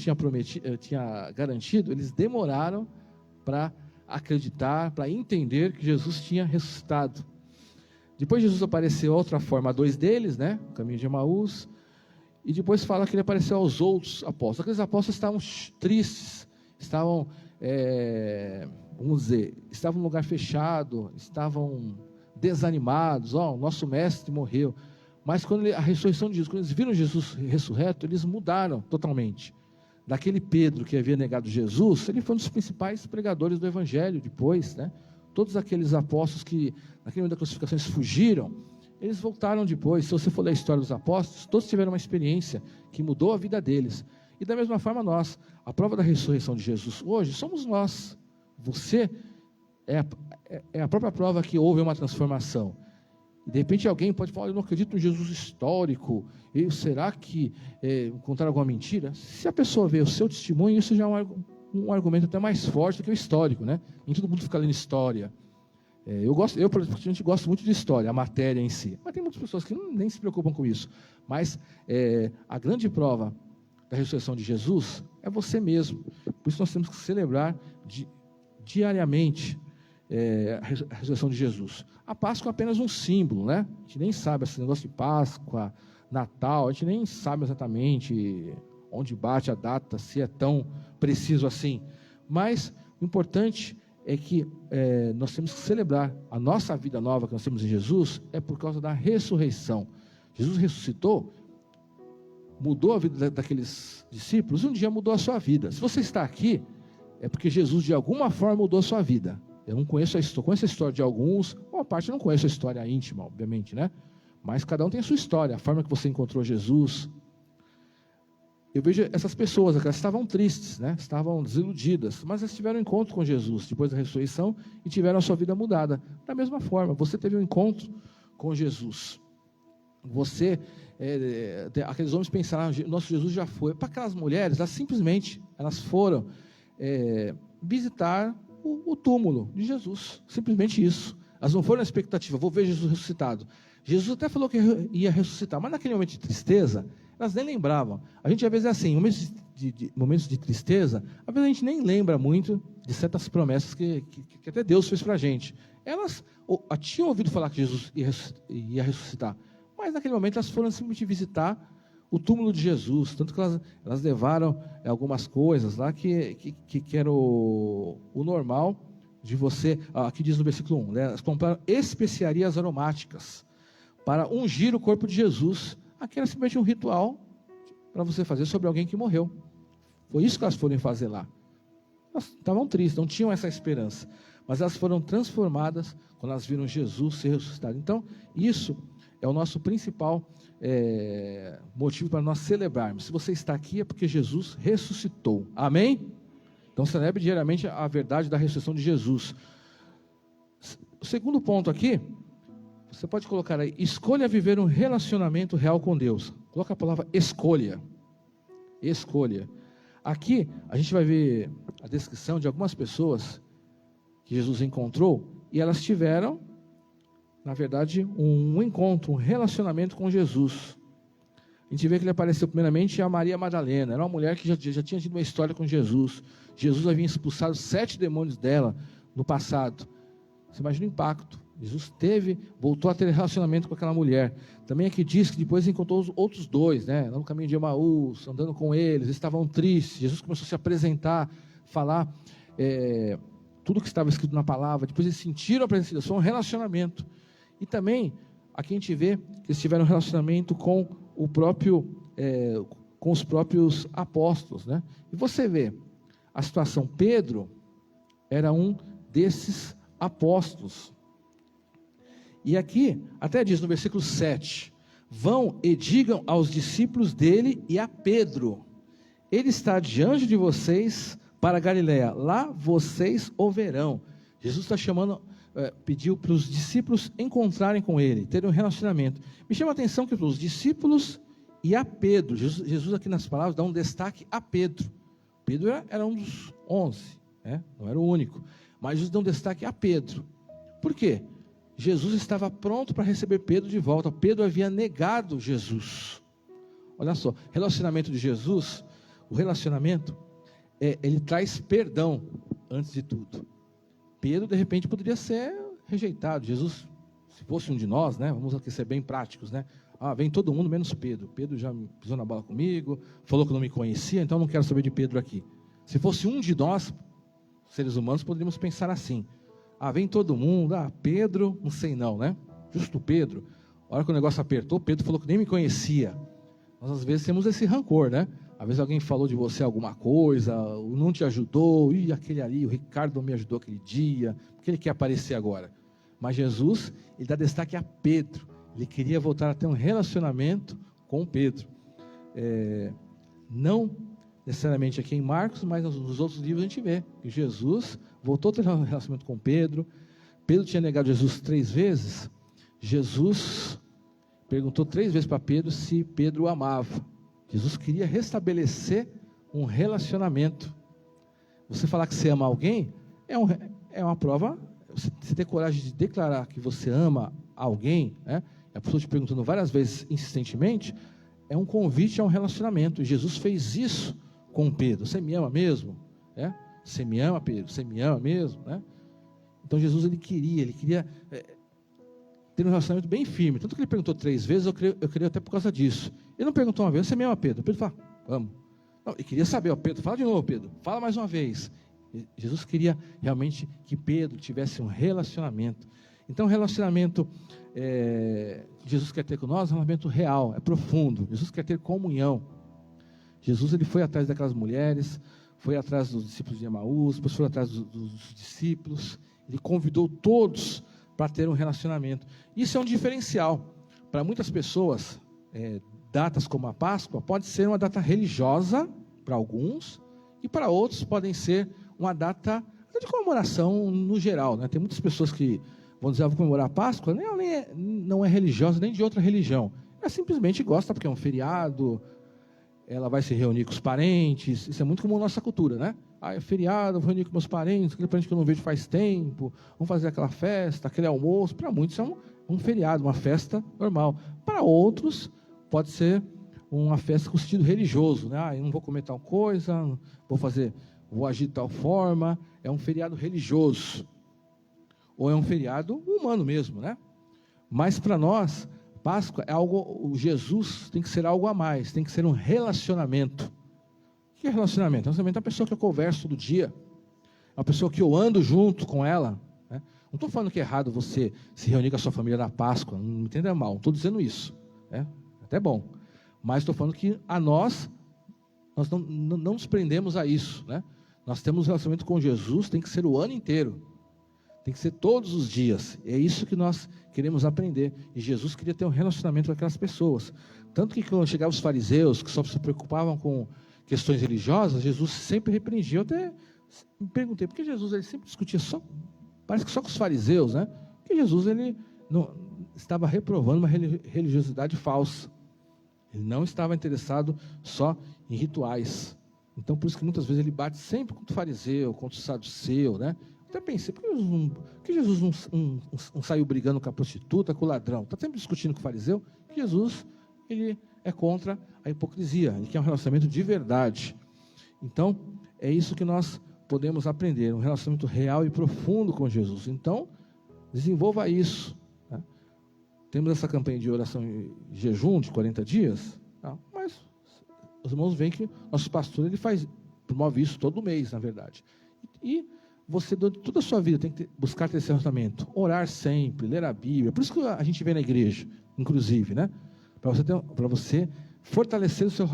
tinha garantido, eles demoraram para acreditar, para entender que Jesus tinha ressuscitado. Depois Jesus apareceu outra forma a 2 deles, né? No caminho de Emaús. E depois fala que ele apareceu aos outros apóstolos. Aqueles apóstolos estavam tristes, estavam, estavam num lugar fechado, estavam desanimados. O nosso mestre morreu. Mas a ressurreição de Jesus, quando eles viram Jesus ressurreto, eles mudaram totalmente. Daquele Pedro que havia negado Jesus, ele foi um dos principais pregadores do Evangelho depois, né? Todos aqueles apóstolos que, naquele momento da crucificação, eles fugiram, eles voltaram depois. Se você for ler a história dos apóstolos, todos tiveram uma experiência que mudou a vida deles. E da mesma forma nós, a prova da ressurreição de Jesus hoje, somos nós. Você é a própria prova que houve uma transformação. E de repente alguém pode falar, eu não acredito no Jesus histórico, será que contaram alguma mentira? Se a pessoa vê o seu testemunho, isso já é um argumento até mais forte do que o histórico, né? Nem todo mundo fica lendo história. Eu particularmente gosto muito de história, a matéria em si, mas tem muitas pessoas que nem se preocupam com isso. Mas a grande prova da ressurreição de Jesus é você mesmo. Por isso nós temos que celebrar diariamente a ressurreição de Jesus. A Páscoa é apenas um símbolo, né? A gente nem sabe esse negócio de Páscoa, Natal, a gente nem sabe exatamente onde bate a data, se é tão preciso assim. Mas o importante é que nós temos que celebrar a nossa vida nova que nós temos em Jesus, é por causa da ressurreição. Jesus ressuscitou, mudou a vida daqueles discípulos, e um dia mudou a sua vida. Se você está aqui, é porque Jesus de alguma forma mudou a sua vida. Eu não conheço conheço a história de alguns, uma parte eu não conheço a história íntima, obviamente, né? Mas cada um tem a sua história, a forma que você encontrou Jesus. Eu vejo essas pessoas, elas estavam tristes, né? Estavam desiludidas, mas elas tiveram um encontro com Jesus depois da ressurreição e tiveram a sua vida mudada. Da mesma forma, você teve um encontro com Jesus. Aqueles homens pensaram, nosso Jesus já foi. Para aquelas mulheres, elas foram visitar o túmulo de Jesus, simplesmente isso. Elas não foram na expectativa, vou ver Jesus ressuscitado. Jesus até falou que ia ressuscitar, mas naquele momento de tristeza, elas nem lembravam. A gente às vezes é assim, um momento de momentos de tristeza, às vezes a gente nem lembra muito de certas promessas que até Deus fez para a gente. Elas tinham ouvido falar que Jesus ia ressuscitar, mas naquele momento elas foram simplesmente visitar o túmulo de Jesus, tanto que elas levaram algumas coisas lá que era o normal de você, aqui diz no versículo 1, né, elas compraram especiarias aromáticas para ungir o corpo de Jesus. Aqui era simplesmente um ritual para você fazer sobre alguém que morreu. Foi isso que elas foram fazer lá. Elas estavam tristes, não tinham essa esperança, mas elas foram transformadas quando elas viram Jesus ser ressuscitado. Então, isso é o nosso principal motivo para nós celebrarmos. Se você está aqui é porque Jesus ressuscitou. Amém? Então celebre diariamente a verdade da ressurreição de Jesus. O segundo ponto aqui, você pode colocar aí: escolha viver um relacionamento real com Deus. Coloca a palavra escolha. Escolha. Aqui a gente vai ver a descrição de algumas pessoas que Jesus encontrou, e elas tiveram, na verdade, um encontro, um relacionamento com Jesus. A gente vê que ele apareceu primeiramente a Maria Madalena. Era uma mulher que já tinha tido uma história com Jesus. Jesus havia expulsado 7 demônios dela no passado. Você imagina o impacto. Jesus voltou a ter relacionamento com aquela mulher. Também aqui diz que depois encontrou os outros 2, né, no caminho de Emaús, andando com eles estavam tristes. Jesus começou a se apresentar, falar tudo que estava escrito na palavra. Depois eles sentiram a presença de Deus, foi um relacionamento. E também, aqui a gente vê que eles tiveram um relacionamento com com os próprios apóstolos, né? E você vê a situação. Pedro era um desses apóstolos. E aqui, até diz no versículo 7, vão e digam aos discípulos dele e a Pedro, ele está diante de vocês para Galiléia, lá vocês o verão. Jesus está chamando, pediu para os discípulos encontrarem com ele, terem um relacionamento. Me chama a atenção que para os discípulos e a Pedro, Jesus aqui nas palavras dá um destaque a Pedro. Pedro era um dos 11, né? Não era o único, mas Jesus dá um destaque a Pedro. Por quê? Jesus estava pronto para receber Pedro de volta. Pedro havia negado Jesus. Olha só, relacionamento de Jesus, o relacionamento, ele traz perdão antes de tudo. Pedro, de repente, poderia ser rejeitado. Jesus, se fosse um de nós, né, vamos aqui ser bem práticos, né? Vem todo mundo menos Pedro. Pedro já pisou na bola comigo, falou que não me conhecia, então não quero saber de Pedro aqui. Se fosse um de nós, seres humanos, poderíamos pensar assim: vem todo mundo, Pedro, não sei não, né? Justo Pedro. A hora que o negócio apertou, Pedro falou que nem me conhecia. Nós às vezes temos esse rancor, né? Às vezes alguém falou de você alguma coisa, não te ajudou, aquele ali, o Ricardo não me ajudou aquele dia, porque ele quer aparecer agora. Mas Jesus, ele dá destaque a Pedro. Ele queria voltar a ter um relacionamento com Pedro. Não necessariamente aqui em Marcos, mas nos outros livros a gente vê que Jesus voltou a ter um relacionamento com Pedro. Pedro tinha negado Jesus 3 vezes. Jesus perguntou 3 vezes para Pedro se Pedro o amava. Jesus queria restabelecer um relacionamento. Você falar que você ama alguém é uma prova. Você ter coragem de declarar que você ama alguém, né? A pessoa te perguntando várias vezes insistentemente, é um convite a um relacionamento. E Jesus fez isso com Pedro. Você me ama mesmo? Você me ama, Pedro? Você me ama mesmo? Né? Então Jesus ele queria ter um relacionamento bem firme. Tanto que ele perguntou 3 vezes, eu creio até por causa disso. Ele não perguntou uma vez: você me ama, Pedro? Pedro fala: amo. Não, ele queria saber: Pedro, fala de novo, Pedro, fala mais uma vez. Jesus queria realmente que Pedro tivesse um relacionamento. Então o relacionamento que Jesus quer ter com nós é um relacionamento real, é profundo. Jesus quer ter comunhão. Jesus ele foi atrás daquelas mulheres, foi atrás dos discípulos de Emaús, depois foi atrás dos discípulos. Ele convidou todos para ter um relacionamento. Isso é um diferencial. Para muitas pessoas, datas como a Páscoa pode ser uma data religiosa para alguns, e para outros podem ser uma data de comemoração no geral, né? Tem muitas pessoas que vão dizer: vou comemorar a Páscoa, não é religiosa nem de outra religião. Ela simplesmente gosta porque é um feriado, ela vai se reunir com os parentes. Isso é muito comum na nossa cultura, né? É feriado, vou reunir com meus parentes, aquele parente que eu não vejo faz tempo, vamos fazer aquela festa, aquele almoço. Para muitos é um feriado, uma festa normal. Para outros pode ser uma festa com sentido religioso, né? Eu não vou comer tal coisa, vou agir de tal forma. É um feriado religioso, ou é um feriado humano mesmo, né? Mas para nós, Páscoa é algo, Jesus tem que ser algo a mais, tem que ser um relacionamento. O que é relacionamento? Relacionamento é uma pessoa que eu converso todo dia, é uma pessoa que eu ando junto com ela, né? Não estou falando que é errado você se reunir com a sua família na Páscoa, não me entenda mal, não estou dizendo isso, né? Até bom, mas estou falando que nós não nos prendemos a isso, né? Nós temos um relacionamento com Jesus, tem que ser o ano inteiro, tem que ser todos os dias. É isso que nós queremos aprender. E Jesus queria ter um relacionamento com aquelas pessoas. Tanto que quando chegavam os fariseus, que só se preocupavam com questões religiosas, Jesus sempre repreendia. Eu até me perguntei, por que Jesus ele sempre discutia parece que só com os fariseus, né? Porque Jesus ele não estava reprovando uma religiosidade falsa. Ele não estava interessado só em rituais. Então, por isso que muitas vezes ele bate sempre contra o fariseu, contra o saduceu, né? Até pensei, por que Jesus não saiu brigando com a prostituta, com o ladrão? Está sempre discutindo com o fariseu. Que Jesus, ele é contra a hipocrisia, ele quer um relacionamento de verdade. Então, é isso que nós podemos aprender, um relacionamento real e profundo com Jesus. Então, desenvolva isso, né? Temos essa campanha de oração e jejum de 40 dias, tá? Mas os irmãos veem que nosso pastor ele promove isso todo mês, na verdade. E você, durante toda a sua vida, tem que buscar ter esse relacionamento. Orar sempre, ler a Bíblia. Por isso que a gente vem na igreja, inclusive, né? Para você fortalecer o seu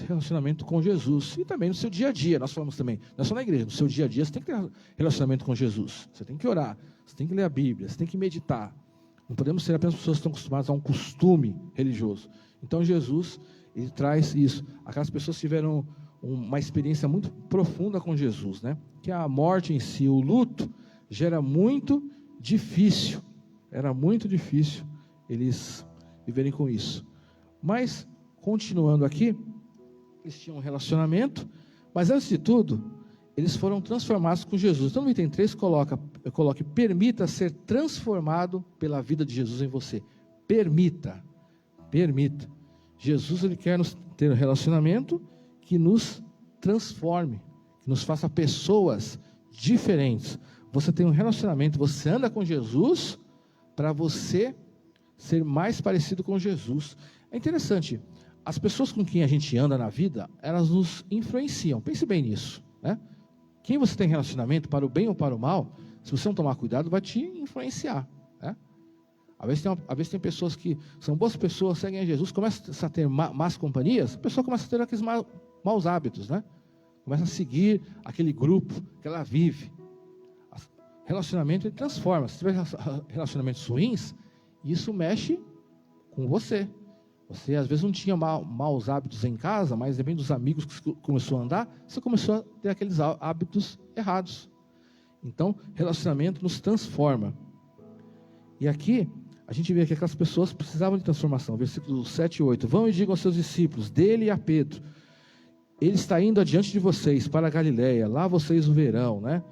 relacionamento com Jesus. E também no seu dia a dia. Nós falamos também, não é só na igreja, no seu dia a dia você tem que ter relacionamento com Jesus. Você tem que orar, você tem que ler a Bíblia, você tem que meditar. Não podemos ser apenas pessoas que estão acostumadas a um costume religioso. Então Jesus, ele traz isso. Aquelas pessoas tiveram uma experiência muito profunda com Jesus, né? Que a morte em si, o luto, já era muito difícil. Era muito difícil eles viverem com isso. Mas, continuando aqui, eles tinham um relacionamento, mas antes de tudo, eles foram transformados com Jesus. Então no item 3 coloque, permita ser transformado pela vida de Jesus em você. Permita. Jesus, ele quer ter um relacionamento que nos transforme, que nos faça pessoas diferentes. Você tem um relacionamento, você anda com Jesus para você ser mais parecido com Jesus. É interessante, as pessoas com quem a gente anda na vida, elas nos influenciam. Pense bem nisso, né? Quem você tem relacionamento, para o bem ou para o mal, se você não tomar cuidado, vai te influenciar, né? Às vezes tem pessoas que são boas pessoas, seguem a Jesus, começam a ter más companhias, a pessoa começa a ter aqueles maus hábitos, né? Começa a seguir aquele grupo que ela vive. Relacionamento ele transforma. Se tiver relacionamentos ruins, isso mexe com você. Você às vezes não tinha maus hábitos em casa, mas depende dos amigos que começou a andar, você começou a ter aqueles hábitos errados. Então, relacionamento nos transforma. E aqui, a gente vê que aquelas pessoas precisavam de transformação. Versículos 7 e 8. Vão e digam aos seus discípulos, dele e a Pedro, ele está indo adiante de vocês para a Galileia, lá vocês o verão, né?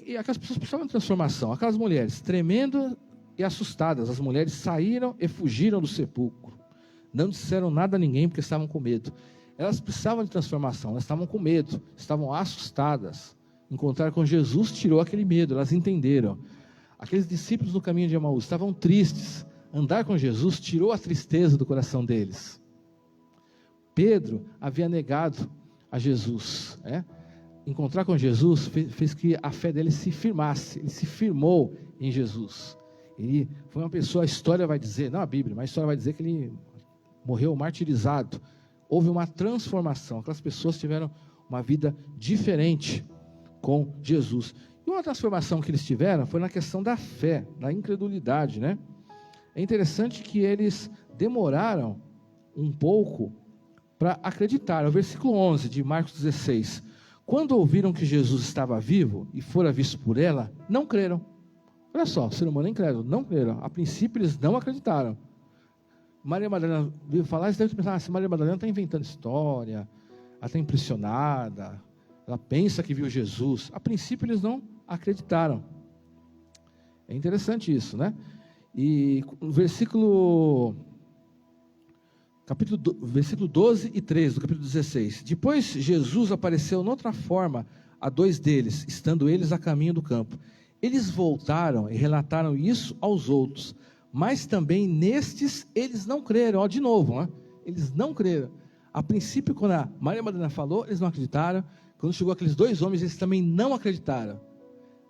E aquelas pessoas precisavam de transformação. Aquelas mulheres, tremendo e assustadas, as mulheres saíram e fugiram do sepulcro. Não disseram nada a ninguém porque estavam com medo. Elas precisavam de transformação, elas estavam com medo, estavam assustadas. Encontrar com Jesus tirou aquele medo, elas entenderam. Aqueles discípulos no caminho de Emaús estavam tristes. Andar com Jesus tirou a tristeza do coração deles. Pedro havia negado a Jesus, né? Encontrar com Jesus fez que a fé dele se firmasse, ele se firmou em Jesus. Ele foi uma pessoa, a história vai dizer, não a Bíblia, mas a história vai dizer que ele morreu martirizado. Houve uma transformação, aquelas pessoas tiveram uma vida diferente com Jesus. E uma transformação que eles tiveram foi na questão da fé, da incredulidade, né? É interessante que eles demoraram um pouco para acreditar. O versículo 11 de Marcos 16. Quando ouviram que Jesus estava vivo e fora visto por ela, não creram. Olha só, o ser humano é incrédulo, não creram. A princípio eles não acreditaram. Maria Madalena veio falar, eles devem pensar, se Maria Madalena está inventando história, ela está impressionada, ela pensa que viu Jesus. A princípio eles não acreditaram. É interessante isso, né? E no versículo versículo 12 e 13 do capítulo 16. Depois Jesus apareceu noutra forma a 2 deles, estando eles a caminho do campo. Eles voltaram e relataram isso aos outros, mas também nestes eles não creram. Ó, de novo, eles não creram. A princípio, quando a Maria Madalena falou, eles não acreditaram. Quando chegou aqueles 2 homens, eles também não acreditaram.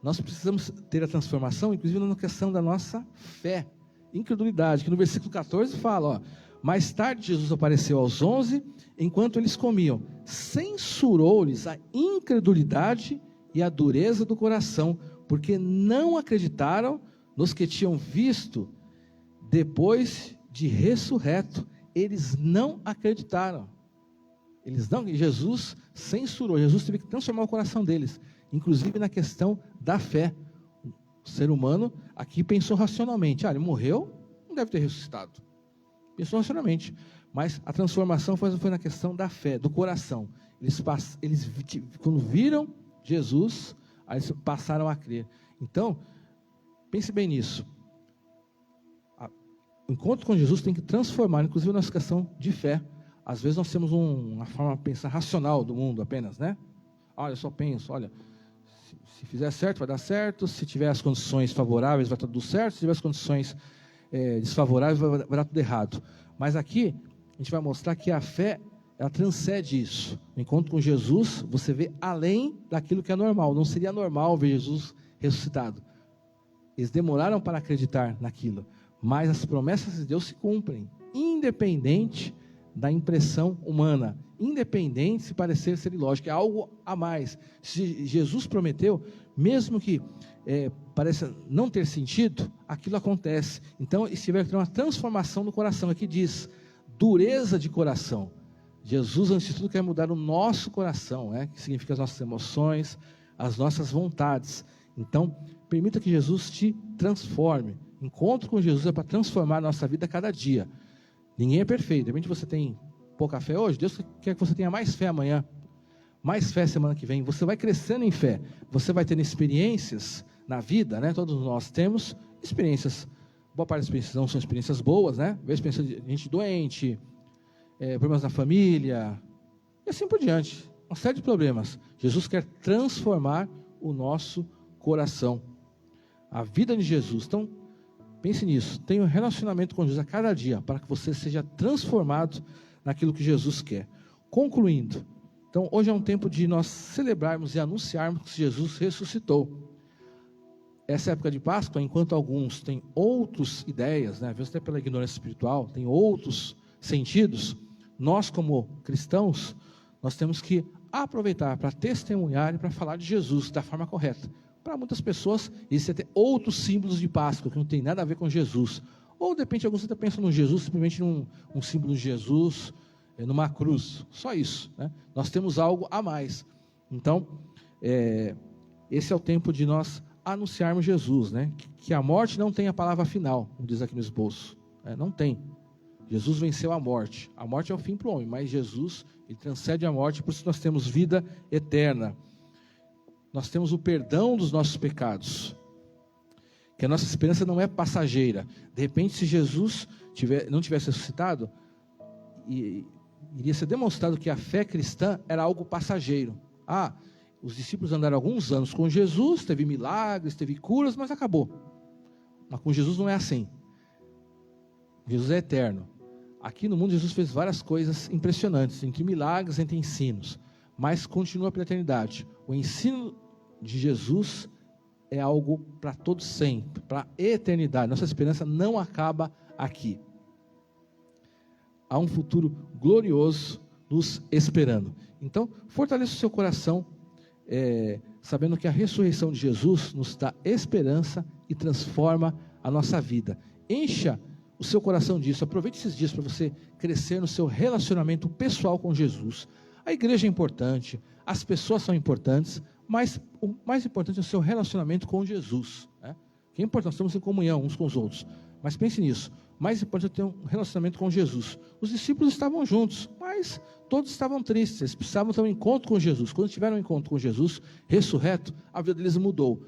Nós precisamos ter a transformação, inclusive na questão da nossa fé, incredulidade, que no versículo 14 fala, mais tarde Jesus apareceu aos 11, enquanto eles comiam, censurou-lhes a incredulidade e a dureza do coração, porque não acreditaram nos que tinham visto depois de ressurreto. Eles não acreditaram. Jesus censurou, Jesus teve que transformar o coração deles, inclusive na questão da fé. O ser humano aqui pensou racionalmente, ele morreu, não deve ter ressuscitado. Pensou racionalmente, mas a transformação foi na questão da fé, do coração. Eles quando viram Jesus, aí eles passaram a crer. Então, pense bem nisso. O encontro com Jesus tem que transformar, inclusive, a nossa questão de fé. Às vezes nós temos uma forma de pensar racional do mundo apenas, né? Eu só penso, se fizer certo, vai dar certo. Se tiver as condições favoráveis, vai dar tudo certo. Se tiver as condições desfavoráveis, vai dar tudo errado. Mas aqui, a gente vai mostrar que a fé, ela transcende isso. No encontro com Jesus, você vê além daquilo que é normal. Não seria normal ver Jesus ressuscitado. Eles demoraram para acreditar naquilo. Mas as promessas de Deus se cumprem, independente da impressão humana, independente se parecer ser ilógico, é algo a mais. Se Jesus prometeu, mesmo que pareça não ter sentido, aquilo acontece. Então, isso vai ter uma transformação no coração. Aqui diz, dureza de coração. Jesus, antes de tudo, quer mudar o nosso coração, que significa as nossas emoções, as nossas vontades. Então, permita que Jesus te transforme. Encontro com Jesus é para transformar a nossa vida a cada dia. Ninguém é perfeito. De repente você tem pouca fé hoje, Deus quer que você tenha mais fé amanhã, mais fé semana que vem. Você vai crescendo em fé, você vai tendo experiências na vida, Todos nós temos experiências. Boa parte das experiências não são experiências boas, Vê experiência de gente doente, problemas na família, e assim por diante. Uma série de problemas. Jesus quer transformar o nosso coração. A vida de Jesus. Então, pense nisso, tenha um relacionamento com Jesus a cada dia, para que você seja transformado naquilo que Jesus quer. Concluindo, então hoje é um tempo de nós celebrarmos e anunciarmos que Jesus ressuscitou. Essa época de Páscoa, enquanto alguns têm outras ideias, às vezes até pela ignorância espiritual, tem outros sentidos, nós como cristãos, nós temos que aproveitar para testemunhar e para falar de Jesus da forma correta. Para muitas pessoas, existem até outros símbolos de Páscoa, que não tem nada a ver com Jesus. Ou, de repente, alguns até pensam no Jesus, simplesmente num símbolo de Jesus, numa cruz. Só isso. Nós temos algo a mais. Então, esse é o tempo de nós anunciarmos Jesus. Que a morte não tem a palavra final, como diz aqui no esboço. Não tem. Jesus venceu a morte. A morte é o fim para o homem, mas Jesus, ele transcende a morte, por isso nós temos vida eterna. Nós temos o perdão dos nossos pecados, que a nossa esperança não é passageira. De repente, se Jesus não tivesse ressuscitado, iria ser demonstrado que a fé cristã era algo passageiro. Os discípulos andaram alguns anos com Jesus, teve milagres, teve curas, mas acabou. Mas com Jesus não é assim. Jesus é eterno. Aqui no mundo Jesus fez várias coisas impressionantes, entre milagres, entre ensinos, mas continua pela eternidade. O ensino de Jesus é algo para todo sempre, para a eternidade. Nossa esperança não acaba aqui. Há um futuro glorioso nos esperando. Então, fortaleça o seu coração, sabendo que a ressurreição de Jesus nos dá esperança e transforma a nossa vida. Encha o seu coração disso. Aproveite esses dias para você crescer no seu relacionamento pessoal com Jesus. A igreja é importante, as pessoas são importantes, mas o mais importante é o seu relacionamento com Jesus. Que é importante, nós estamos em comunhão uns com os outros. Mas pense nisso, o mais importante é ter um relacionamento com Jesus. Os discípulos estavam juntos, mas todos estavam tristes, eles precisavam ter um encontro com Jesus. Quando tiveram um encontro com Jesus, ressurreto, a vida deles mudou.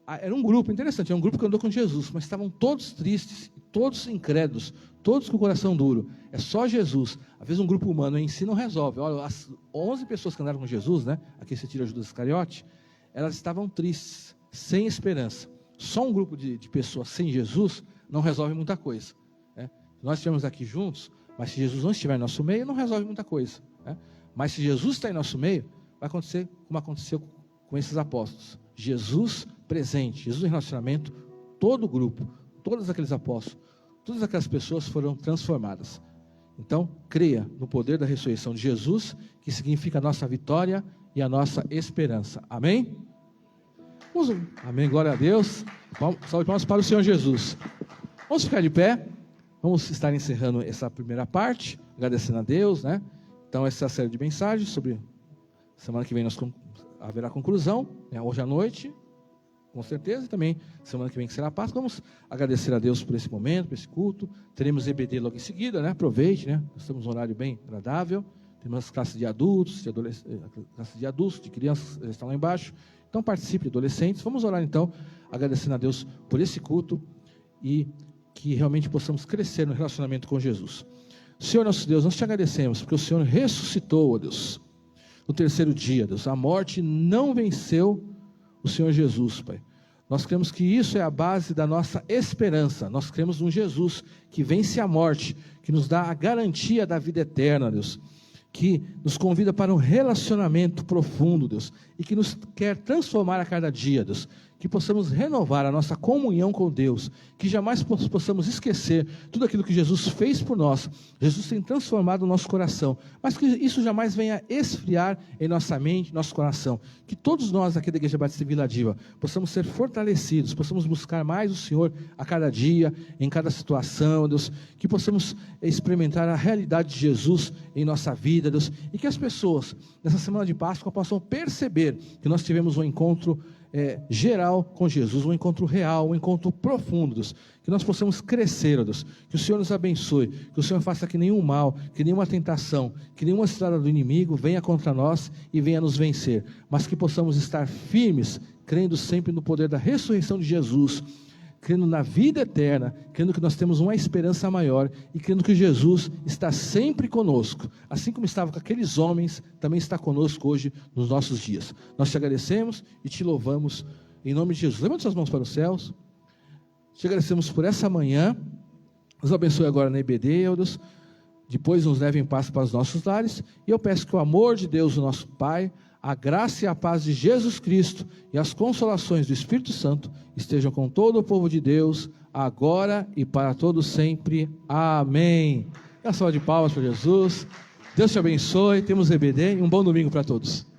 Era um grupo interessante, era um grupo que andou com Jesus, mas estavam todos tristes, todos incrédulos, todos com o coração duro. É só Jesus. Às vezes um grupo humano em si não resolve. Olha, as 11 pessoas que andaram com Jesus, né? Aqui você tira Judas Iscariote, elas estavam tristes, sem esperança. Só um grupo de pessoas sem Jesus não resolve muita coisa, né? Nós estivemos aqui juntos, mas se Jesus não estiver em nosso meio, não resolve muita coisa, né? Mas se Jesus está em nosso meio, vai acontecer como aconteceu com esses apóstolos. Jesus presente, Jesus em relacionamento, todo o grupo, todos aqueles apóstolos, todas aquelas pessoas foram transformadas. Então, creia no poder da ressurreição de Jesus, que significa a nossa vitória e a nossa esperança. Amém? Amém, glória a Deus. Salve de palmas para o Senhor Jesus. Vamos ficar de pé. Vamos estar encerrando essa primeira parte, agradecendo a Deus, né? Então, essa série de mensagens sobre... Semana que vem haverá conclusão, né? Hoje à noite, com certeza, e também semana que vem que será a Páscoa. Vamos agradecer a Deus por esse momento, por esse culto. Teremos EBD logo em seguida, né? Aproveite, né? Nós temos um horário bem agradável. Temos as classes de adultos, de crianças, estão lá embaixo. Então participe, adolescentes. Vamos orar então, agradecendo a Deus por esse culto e que realmente possamos crescer no relacionamento com Jesus. Senhor nosso Deus, nós te agradecemos, porque o Senhor ressuscitou, ó Deus, no terceiro dia, Deus. A morte não venceu o Senhor Jesus, Pai. Nós cremos que isso é a base da nossa esperança. Nós cremos num Jesus que vence a morte, que nos dá a garantia da vida eterna, Deus, que nos convida para um relacionamento profundo, Deus, e que nos quer transformar a cada dia, Deus, que possamos renovar a nossa comunhão com Deus, que jamais possamos esquecer tudo aquilo que Jesus fez por nós. Jesus tem transformado o nosso coração, mas que isso jamais venha esfriar em nossa mente, nosso coração. Que todos nós aqui da Igreja Batista Vila Diva possamos ser fortalecidos, possamos buscar mais o Senhor a cada dia, em cada situação, Deus, que possamos experimentar a realidade de Jesus em nossa vida, Deus, e que as pessoas nessa semana de Páscoa possam perceber que nós tivemos um encontro geral com Jesus, um encontro real, um encontro profundo, Deus, que nós possamos crescer, Deus, que o Senhor nos abençoe, que o Senhor faça que nenhum mal, que nenhuma tentação, que nenhuma estrada do inimigo venha contra nós e venha nos vencer, mas que possamos estar firmes, crendo sempre no poder da ressurreição de Jesus, crendo na vida eterna, crendo que nós temos uma esperança maior e crendo que Jesus está sempre conosco, assim como estava com aqueles homens, também está conosco hoje nos nossos dias. Nós te agradecemos e te louvamos em nome de Jesus. Levante suas mãos para os céus. Te agradecemos por essa manhã. Nos abençoe agora na EBD, Deus. Depois nos leve em paz para os nossos lares. E eu peço que o amor de Deus, o nosso Pai, a graça e a paz de Jesus Cristo e as consolações do Espírito Santo estejam com todo o povo de Deus, agora e para todos sempre. Amém. Uma salva de palmas para Jesus. Deus te abençoe. Temos EBD e um bom domingo para todos.